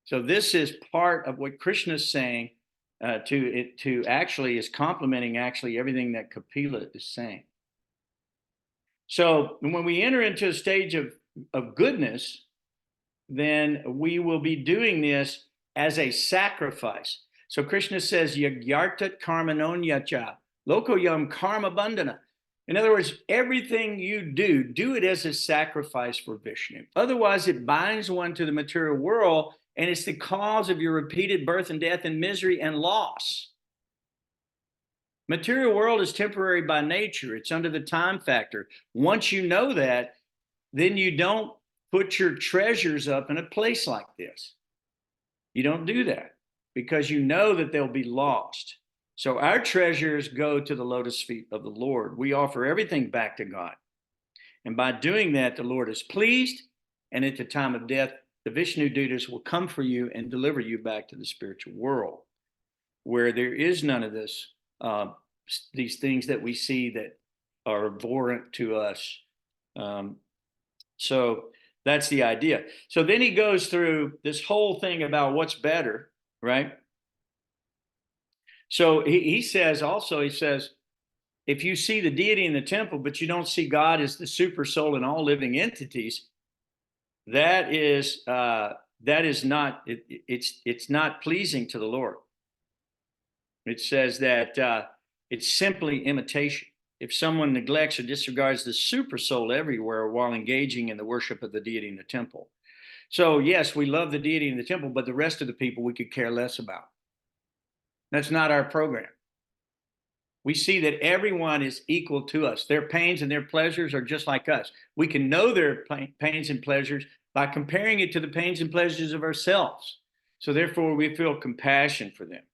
So this is part of what Krishna is saying to actually is complementing actually everything that Kapila is saying. So when we enter into a stage of goodness, then we will be doing this as a sacrifice. So Krishna says, Yagyartat karmanonyacha, lokoyam karma bandhana. In other words, everything you do it as a sacrifice for Vishnu. Otherwise, it binds one to the material world, and it's the cause of your repeated birth and death and misery and loss. Material world is temporary by nature. It's under the time factor. Once you know that, then you don't put your treasures up in a place like this. You don't do that because you know that they'll be lost. So our treasures go to the lotus feet of the Lord. We offer everything back to God. And by doing that, the Lord is pleased. And at the time of death, the Vishnu Dutas will come for you and deliver you back to the spiritual world, where there is none of this, these things that we see that are abhorrent to us. So that's the idea. So then he goes through this whole thing about what's better, right? So he says also, if you see the deity in the temple, but you don't see God as the super soul in all living entities, that is not, it's not pleasing to the Lord. It says that it's simply imitation. If someone neglects or disregards the super soul everywhere while engaging in the worship of the deity in the temple. So yes, we love the deity in the temple, but the rest of the people we could care less about. That's not our program. We see that everyone is equal to us. Their pains and their pleasures are just like us. We can know their pains and pleasures by comparing it to the pains and pleasures of ourselves. So therefore, we feel compassion for them,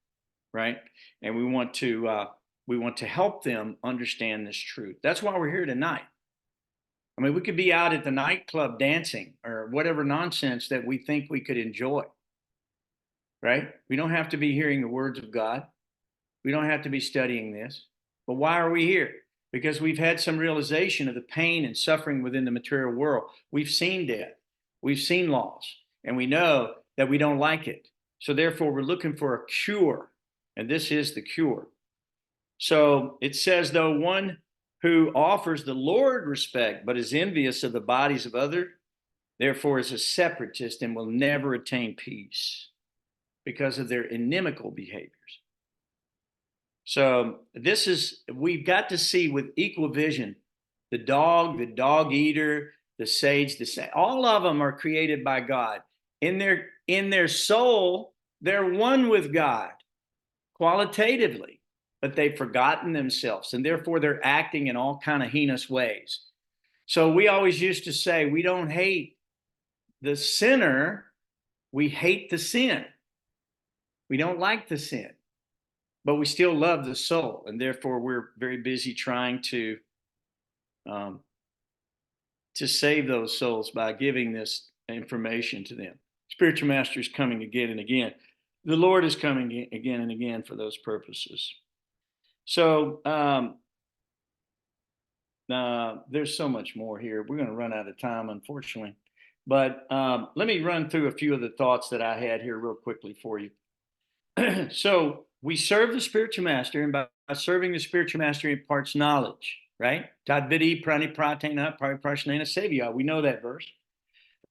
right? And we want to help them understand this truth. That's why we're here tonight. I mean, we could be out at the nightclub dancing or whatever nonsense that we think we could enjoy, right? We don't have to be hearing the words of God. We don't have to be studying this. But why are we here? Because we've had some realization of the pain and suffering within the material world. We've seen death. We've seen loss. And we know that we don't like it. So therefore, we're looking for a cure. And this is the cure. So it says, though, one who offers the Lord respect but is envious of the bodies of others, therefore is a separatist and will never attain peace because of their inimical behaviors. So we've got to see with equal vision, the dog eater, the sage, all of them are created by God. In their soul, they're one with God qualitatively, but they've forgotten themselves, and therefore they're acting in all kind of heinous ways. So we always used to say, we don't hate the sinner, we hate the sin. We don't like the sin, but we still love the soul, and therefore we're very busy trying to save those souls by giving this information to them. Spiritual Master is coming again and again. The Lord is coming again and again for those purposes. So there's so much more here. We're going to run out of time, unfortunately. But let me run through a few of the thoughts that I had here real quickly for you. So we serve the Spiritual Master, and by serving the Spiritual Master, he imparts knowledge, right? Tadvidi prani pratena pariprashnena sevya. We know that verse.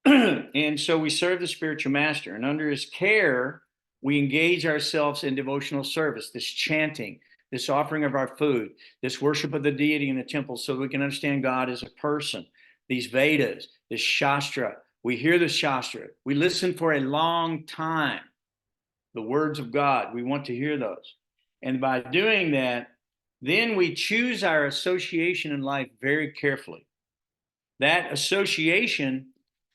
And so we serve the Spiritual Master, and under his care, we engage ourselves in devotional service, this chanting, this offering of our food, this worship of the deity in the temple, so we can understand God as a person. These Vedas, this Shastra, we hear the Shastra. We listen for a long time. The words of God, we want to hear those. And by doing that, then we choose our association in life very carefully. That association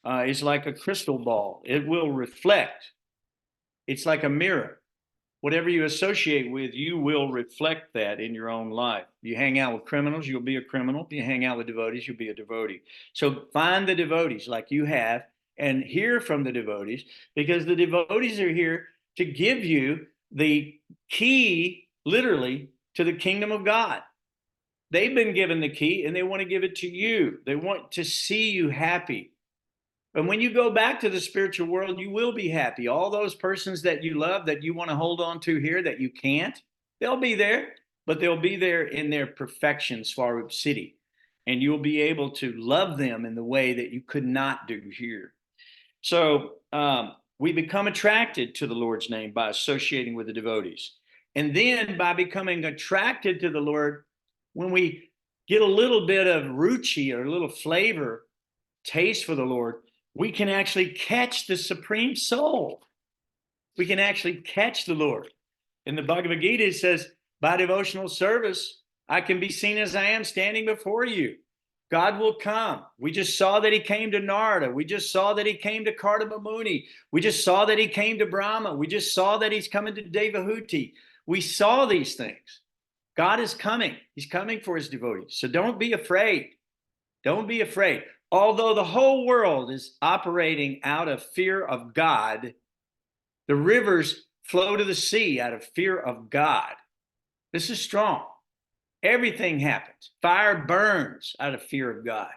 is like a crystal ball. It will reflect. It's like a mirror. Whatever you associate with, you will reflect that in your own life. You hang out with criminals, you'll be a criminal. If you hang out with devotees, you'll be a devotee. So find the devotees like you have and hear from the devotees, because the devotees are here to give you the key, literally, to the kingdom of God. They've been given the key and they want to give it to you. They want to see you happy. And when you go back to the spiritual world, you will be happy. All those persons that you love, that you want to hold on to here, that you can't, they'll be there, but they'll be there in their perfection, Svarup City. And you'll be able to love them in the way that you could not do here. So we become attracted to the Lord's name by associating with the devotees. And then by becoming attracted to the Lord, when we get a little bit of ruchi or a little flavor, taste for the Lord, we can actually catch the Supreme Soul. We can actually catch the Lord. In the Bhagavad Gita, it says, by devotional service, I can be seen as I am standing before you. God will come. We just saw that he came to Narada. We just saw that he came to Kardama Muni. We just saw that he came to Brahma. We just saw that he's coming to Devahuti. We saw these things. God is coming. He's coming for his devotees. So don't be afraid. Don't be afraid. Although the whole world is operating out of fear of God, the rivers flow to the sea out of fear of God. This is strong. Everything happens. Fire burns out of fear of God.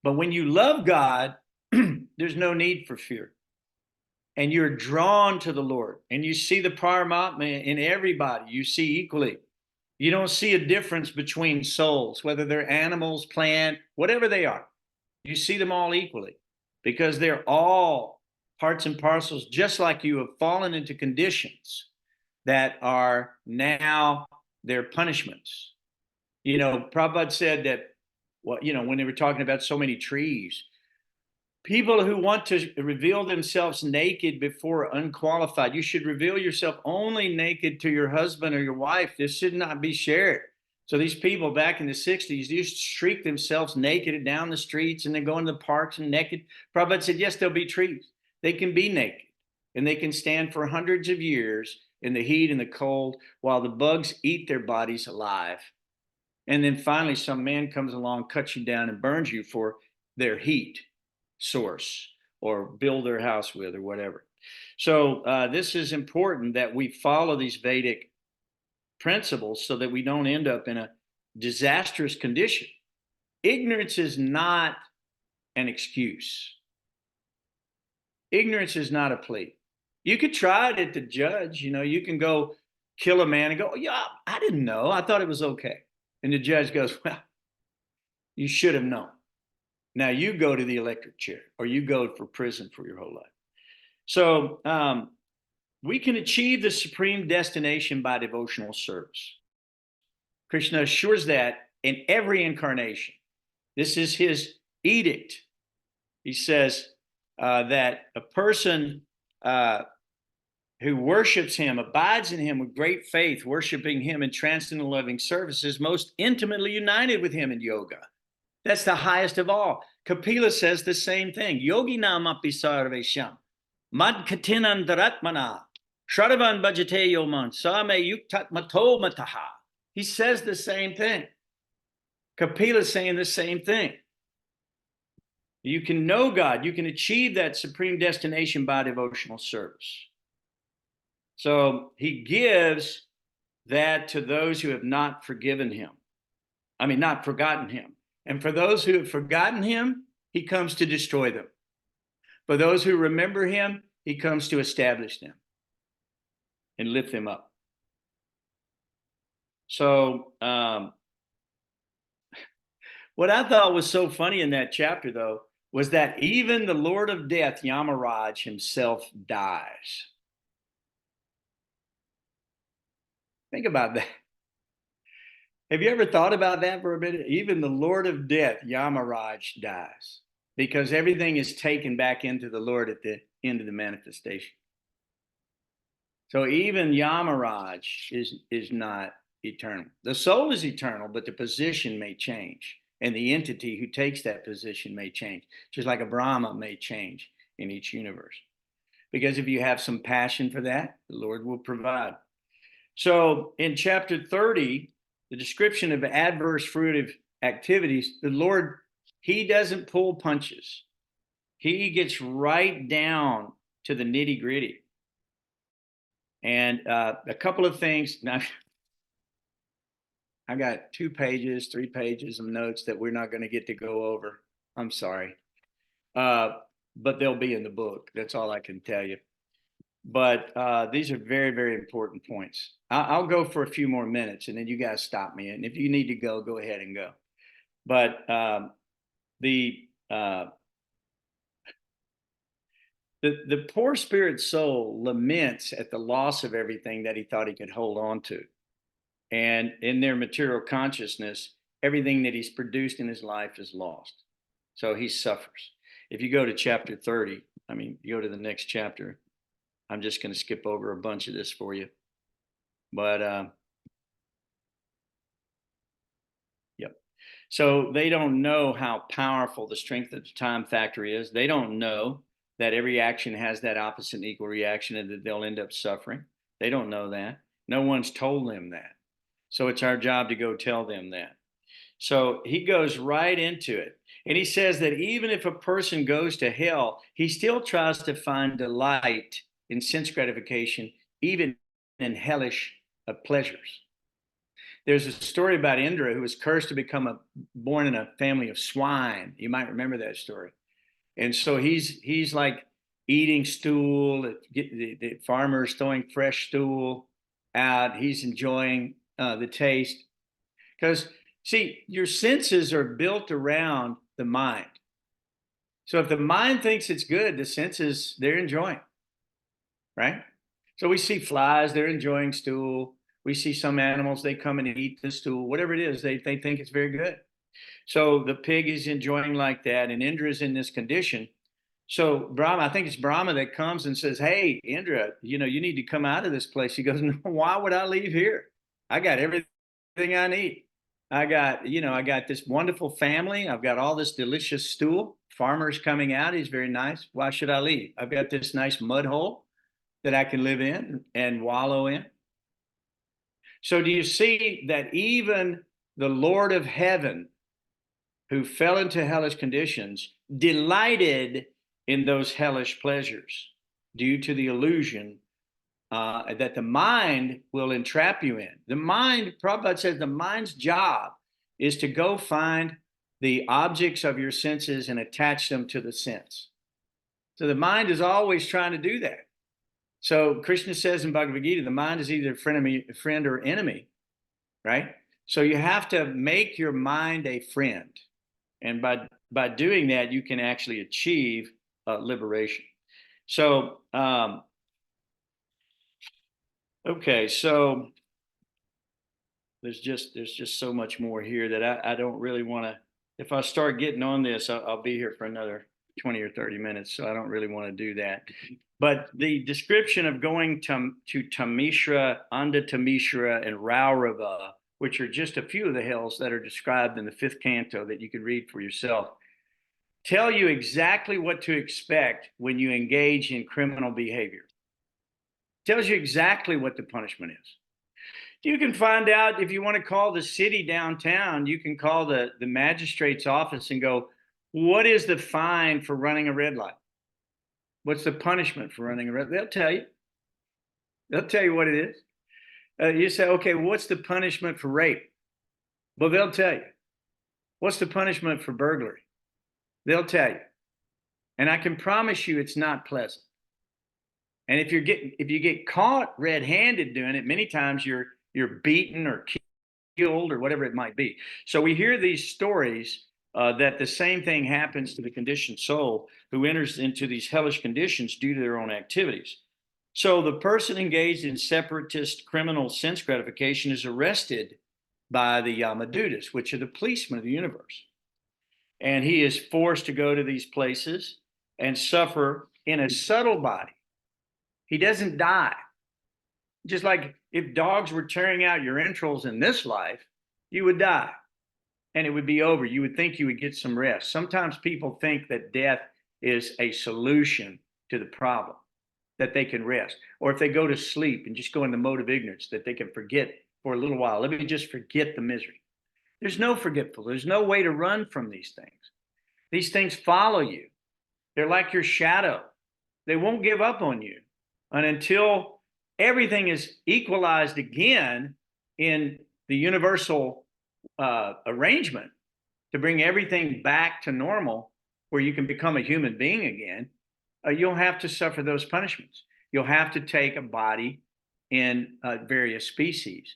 But when you love God, there's no need for fear. And you're drawn to the Lord. And you see the Paramatma in everybody. You see equally. You don't see a difference between souls, whether they're animals, plant, whatever they are. You see them all equally because they're all parts and parcels, just like you have fallen into conditions that are now their punishments. You know, Prabhupada said that, well, you know, when they were talking about so many trees, people who want to reveal themselves naked before unqualified, you should reveal yourself only naked to your husband or your wife. This should not be shared. So these people back in the 60s used to streak themselves naked down the streets and then go into the parks and naked. Prabhupada said, yes, there'll be trees. They can be naked and they can stand for hundreds of years in the heat and the cold while the bugs eat their bodies alive. And then finally, some man comes along, cuts you down and burns you for their heat source or build their house with or whatever. So this is important that we follow these Vedic principles so that we don't end up in a disastrous condition. Ignorance is not an excuse. Ignorance is not a plea. You could try it at the judge. You know, you can go kill a man and go, yeah, I didn't know. I thought it was okay. And the judge goes, well, you should have known. Now you go to the electric chair or you go for prison for your whole life. So we can achieve the supreme destination by devotional service. Krishna assures that in every incarnation. This is his edict. He says that a person who worships him, abides in him with great faith, worshiping him in transcendental loving service, is most intimately united with him in yoga. That's the highest of all. Kapila says the same thing. Yogi namapi sarvesham mad katinandaratmana Shradavan bhajate yoman same yuktat mato mataha. He says the same thing. Kapila is saying the same thing. You can know God. You can achieve that supreme destination by devotional service. So he gives that to those who have not forgiven him. I mean, not forgotten him. And for those who have forgotten him, he comes to destroy them. For those who remember him, he comes to establish them and lift them up. So what I thought was so funny in that chapter, though, was that even the Lord of Death, Yamaraj himself, dies. Think about that. Have you ever thought about that for a minute? Even the Lord of Death, Yamaraj, dies because everything is taken back into the Lord at the end of the manifestation. So even Yamaraj is not eternal. The soul is eternal, but the position may change. And the entity who takes that position may change, just like a Brahma may change in each universe. Because if you have some passion for that, the Lord will provide. So in chapter 30, the description of adverse fruitive activities, the Lord, he doesn't pull punches. He gets right down to the nitty gritty. And a couple of things. Now, I got 2 pages, 3 pages of notes that we're not going to get to go over. I'm sorry. But they'll be in the book. That's all I can tell you. But these are very, very important points. I'll go for a few more minutes and then you guys stop me. And if you need to go, go ahead and go. But the poor spirit soul laments at the loss of everything that he thought he could hold on to. And in their material consciousness, everything that he's produced in his life is lost. So he suffers. If you go to chapter 30, you go to the next chapter. I'm just going to skip over a bunch of this for you. But, yep. So they don't know how powerful the strength of the time factor is. They don't know that every action has that opposite and equal reaction and that they'll end up suffering. They don't know that. No one's told them that. So it's our job to go tell them that. So he goes right into it. And he says that even if a person goes to hell, he still tries to find delight in sense gratification, even in hellish pleasures. There's a story about Indra, who was cursed to become born in a family of swine. You might remember that story. And so he's like eating stool, the farmers throwing fresh stool out. He's enjoying the taste. Because, see, your senses are built around the mind. So if the mind thinks it's good, the senses, they're enjoying, right? So we see flies, they're enjoying stool. We see some animals, they come and eat the stool, whatever it is, they think it's very good. So the pig is enjoying like that, and Indra is in this condition. So Brahma, I think it's Brahma that comes and says, hey, Indra, you need to come out of this place. He goes, no, why would I leave here? I got everything I need. I got this wonderful family. I've got all this delicious stool. Farmers coming out. He's very nice. Why should I leave? I've got this nice mud hole that I can live in and wallow in. So do you see that even the Lord of heaven, who fell into hellish conditions, delighted in those hellish pleasures due to the illusion that the mind will entrap you in. The mind, Prabhupada says, the mind's job is to go find the objects of your senses and attach them to the sense. So the mind is always trying to do that. So Krishna says in Bhagavad Gita, the mind is either friend or enemy, right? So you have to make your mind a friend. And by doing that, you can actually achieve liberation. So, okay, so there's just so much more here that I don't really want to. If I start getting on this, I'll be here for another 20 or 30 minutes. So I don't really want to do that. But the description of going to Tamishra, Anda Tamishra, and Raurava, which are just a few of the hells that are described in the 5th canto that you can read for yourself, tell you exactly what to expect when you engage in criminal behavior. Tells you exactly what the punishment is. You can find out if you want to call the city downtown, you can call the magistrate's office and go, what is the fine for running a red light? What's the punishment for running a red light? They'll tell you. They'll tell you what it is. You say, okay, what's the punishment for rape? Well, they'll tell you. What's the punishment for burglary? They'll tell you. And I can promise you it's not pleasant. And if you get caught red-handed doing it, many times you're beaten or killed or whatever it might be. So we hear these stories that the same thing happens to the conditioned soul who enters into these hellish conditions due to their own activities. So the person engaged in separatist criminal sense gratification is arrested by the Yamadutas, which are the policemen of the universe. And he is forced to go to these places and suffer in a subtle body. He doesn't die. Just like if dogs were tearing out your entrails in this life, you would die and it would be over. You would think you would get some rest. Sometimes people think that death is a solution to the problem, that they can rest. Or if they go to sleep and just go in the mode of ignorance, that they can forget for a little while. Let me just forget the misery. There's no forgetful. There's no way to run from these things. These things follow you. They're like your shadow. They won't give up on you. And until everything is equalized again in the universal arrangement to bring everything back to normal, where you can become a human being again, you'll have to suffer those punishments. You'll have to take a body in various species.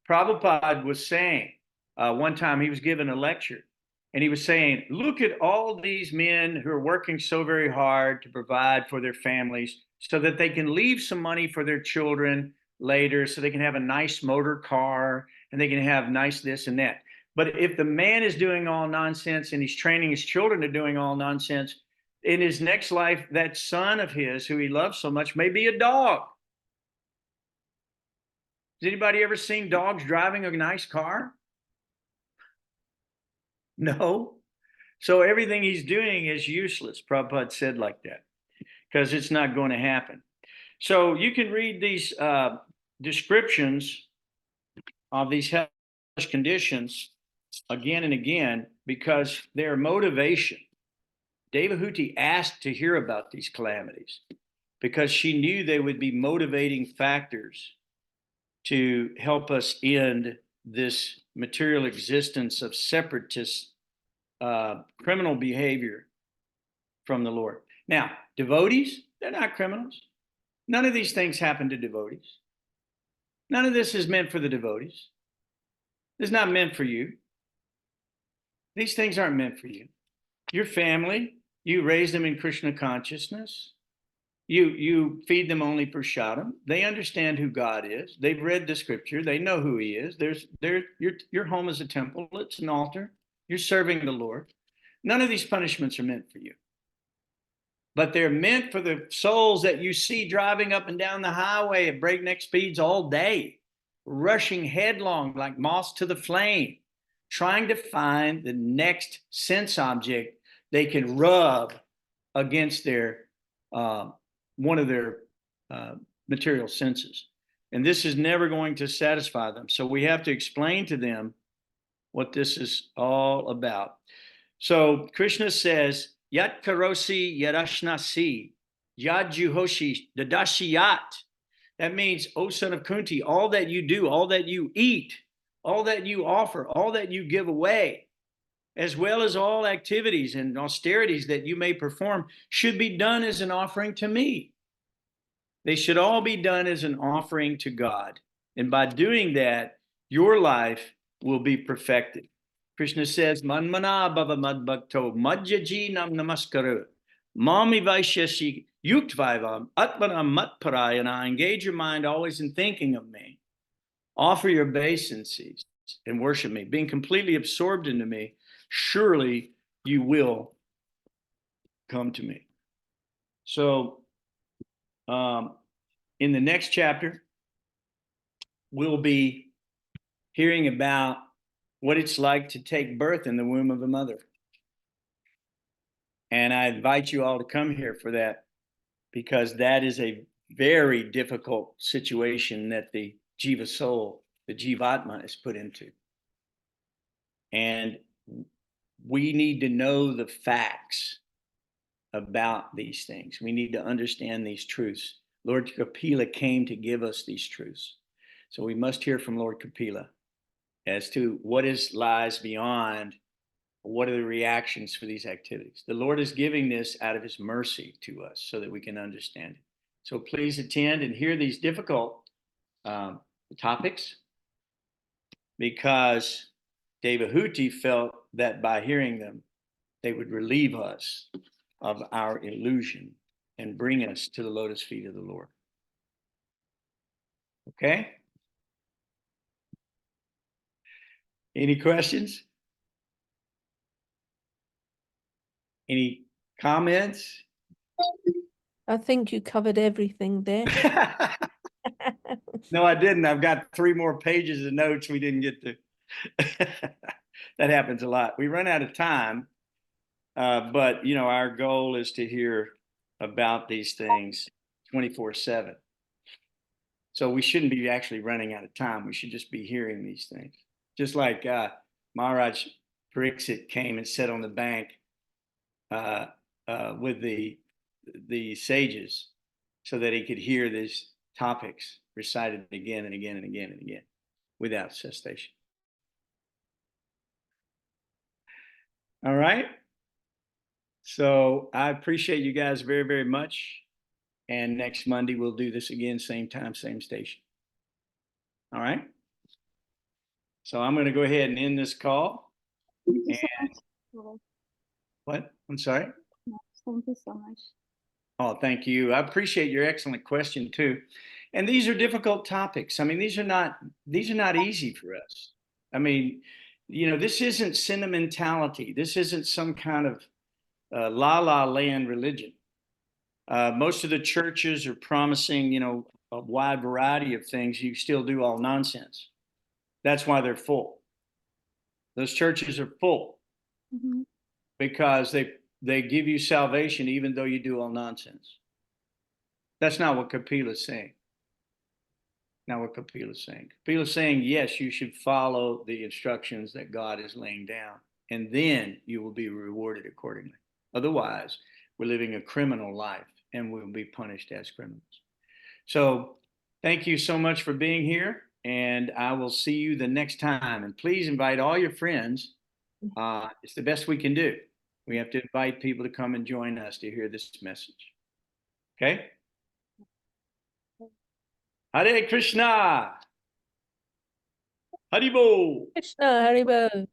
Prabhupada was saying, one time he was given a lecture, and he was saying, look at all these men who are working so very hard to provide for their families so that they can leave some money for their children later, so they can have a nice motor car and they can have nice this and that. But if the man is doing all nonsense and he's training his children to doing all nonsense, in his next life, that son of his who he loves so much may be a dog. Has anybody ever seen dogs driving a nice car? No. So everything he's doing is useless. Prabhupada said like that, because it's not going to happen. So you can read these descriptions of these hellish conditions again and again, because their motivation. Devahuti asked to hear about these calamities because she knew they would be motivating factors to help us end this material existence of separatist criminal behavior from the Lord. Now, devotees, they're not criminals. None of these things happen to devotees. None of this is meant for the devotees. It's not meant for you. These things aren't meant for you. Your family, you raise them in Krishna consciousness. You feed them only prasadam. They understand who God is. They've read the scripture. They know who he is. Your home is a temple. It's an altar. You're serving the Lord. None of these punishments are meant for you. But they're meant for the souls that you see driving up and down the highway at breakneck speeds all day, rushing headlong like moths to the flame, trying to find the next sense object they can rub against their one of their material senses. And this is never going to satisfy them. So we have to explain to them what this is all about. So Krishna says, Yat karosi yarashnasi, yad juhoshi dadashiyat. That means, O son of Kunti, all that you do, all that you eat, all that you offer, all that you give away, as well as all activities and austerities that you may perform, should be done as an offering to me. They should all be done as an offering to God. And by doing that, your life will be perfected. Krishna says, Manmana bhava madbhakto madhyaji nam namaskaru mami vaishyashi yuktvavam atmanam matparayana. Engage your mind always in thinking of me. Offer your obeisances and worship me. Being completely absorbed into me, surely you will come to me. So in the next chapter, we'll be hearing about what it's like to take birth in the womb of a mother. And I invite you all to come here for that, because that is a very difficult situation that the Jiva soul, the Jivatma, is put into. And we need to know the facts about these things. We need to understand these truths. Lord Kapila came to give us these truths. So we must hear from Lord Kapila as to what lies beyond, what are the reactions for these activities. The Lord is giving this out of his mercy to us so that we can understand it. So please attend and hear these difficult topics, because Devahuti felt that by hearing them, they would relieve us of our illusion and bring us to the lotus feet of the Lord. Okay? Any questions? Any comments? I think you covered everything there. No, I didn't. I've got 3 more pages of notes we didn't get to. That happens a lot. We run out of time, but you know, our goal is to hear about these things 24/7. So we shouldn't be actually running out of time. We should just be hearing these things. Just like Maharaj Pariksit came and sat on the bank with the sages so that he could hear these topics recited again and again and again and again without cessation. All right. So I appreciate you guys very, very much. And next Monday, we'll do this again, same time, same station. All right. So I'm going to go ahead and end this call. Thank you so much. What? I'm sorry? Thank you so much. Oh, thank you. I appreciate your excellent question too. And these are difficult topics. I mean, these are not easy for us. I mean, this isn't sentimentality. This isn't some kind of la la land religion. Most of the churches are promising, a wide variety of things. You still do all nonsense. That's why they're full. Those churches are full because they give you salvation even though you do all nonsense. That's not what Kapila is saying. Not what Kapila is saying. Kapila is saying, yes, you should follow the instructions that God is laying down, and then you will be rewarded accordingly. Otherwise, we're living a criminal life and we'll be punished as criminals. So thank you so much for being here, and I will see you the next time. And please invite all your friends. It's the best we can do. We have to invite people to come and join us to hear this message. Okay? Hare Krishna. Haribo. Krishna, Haribo.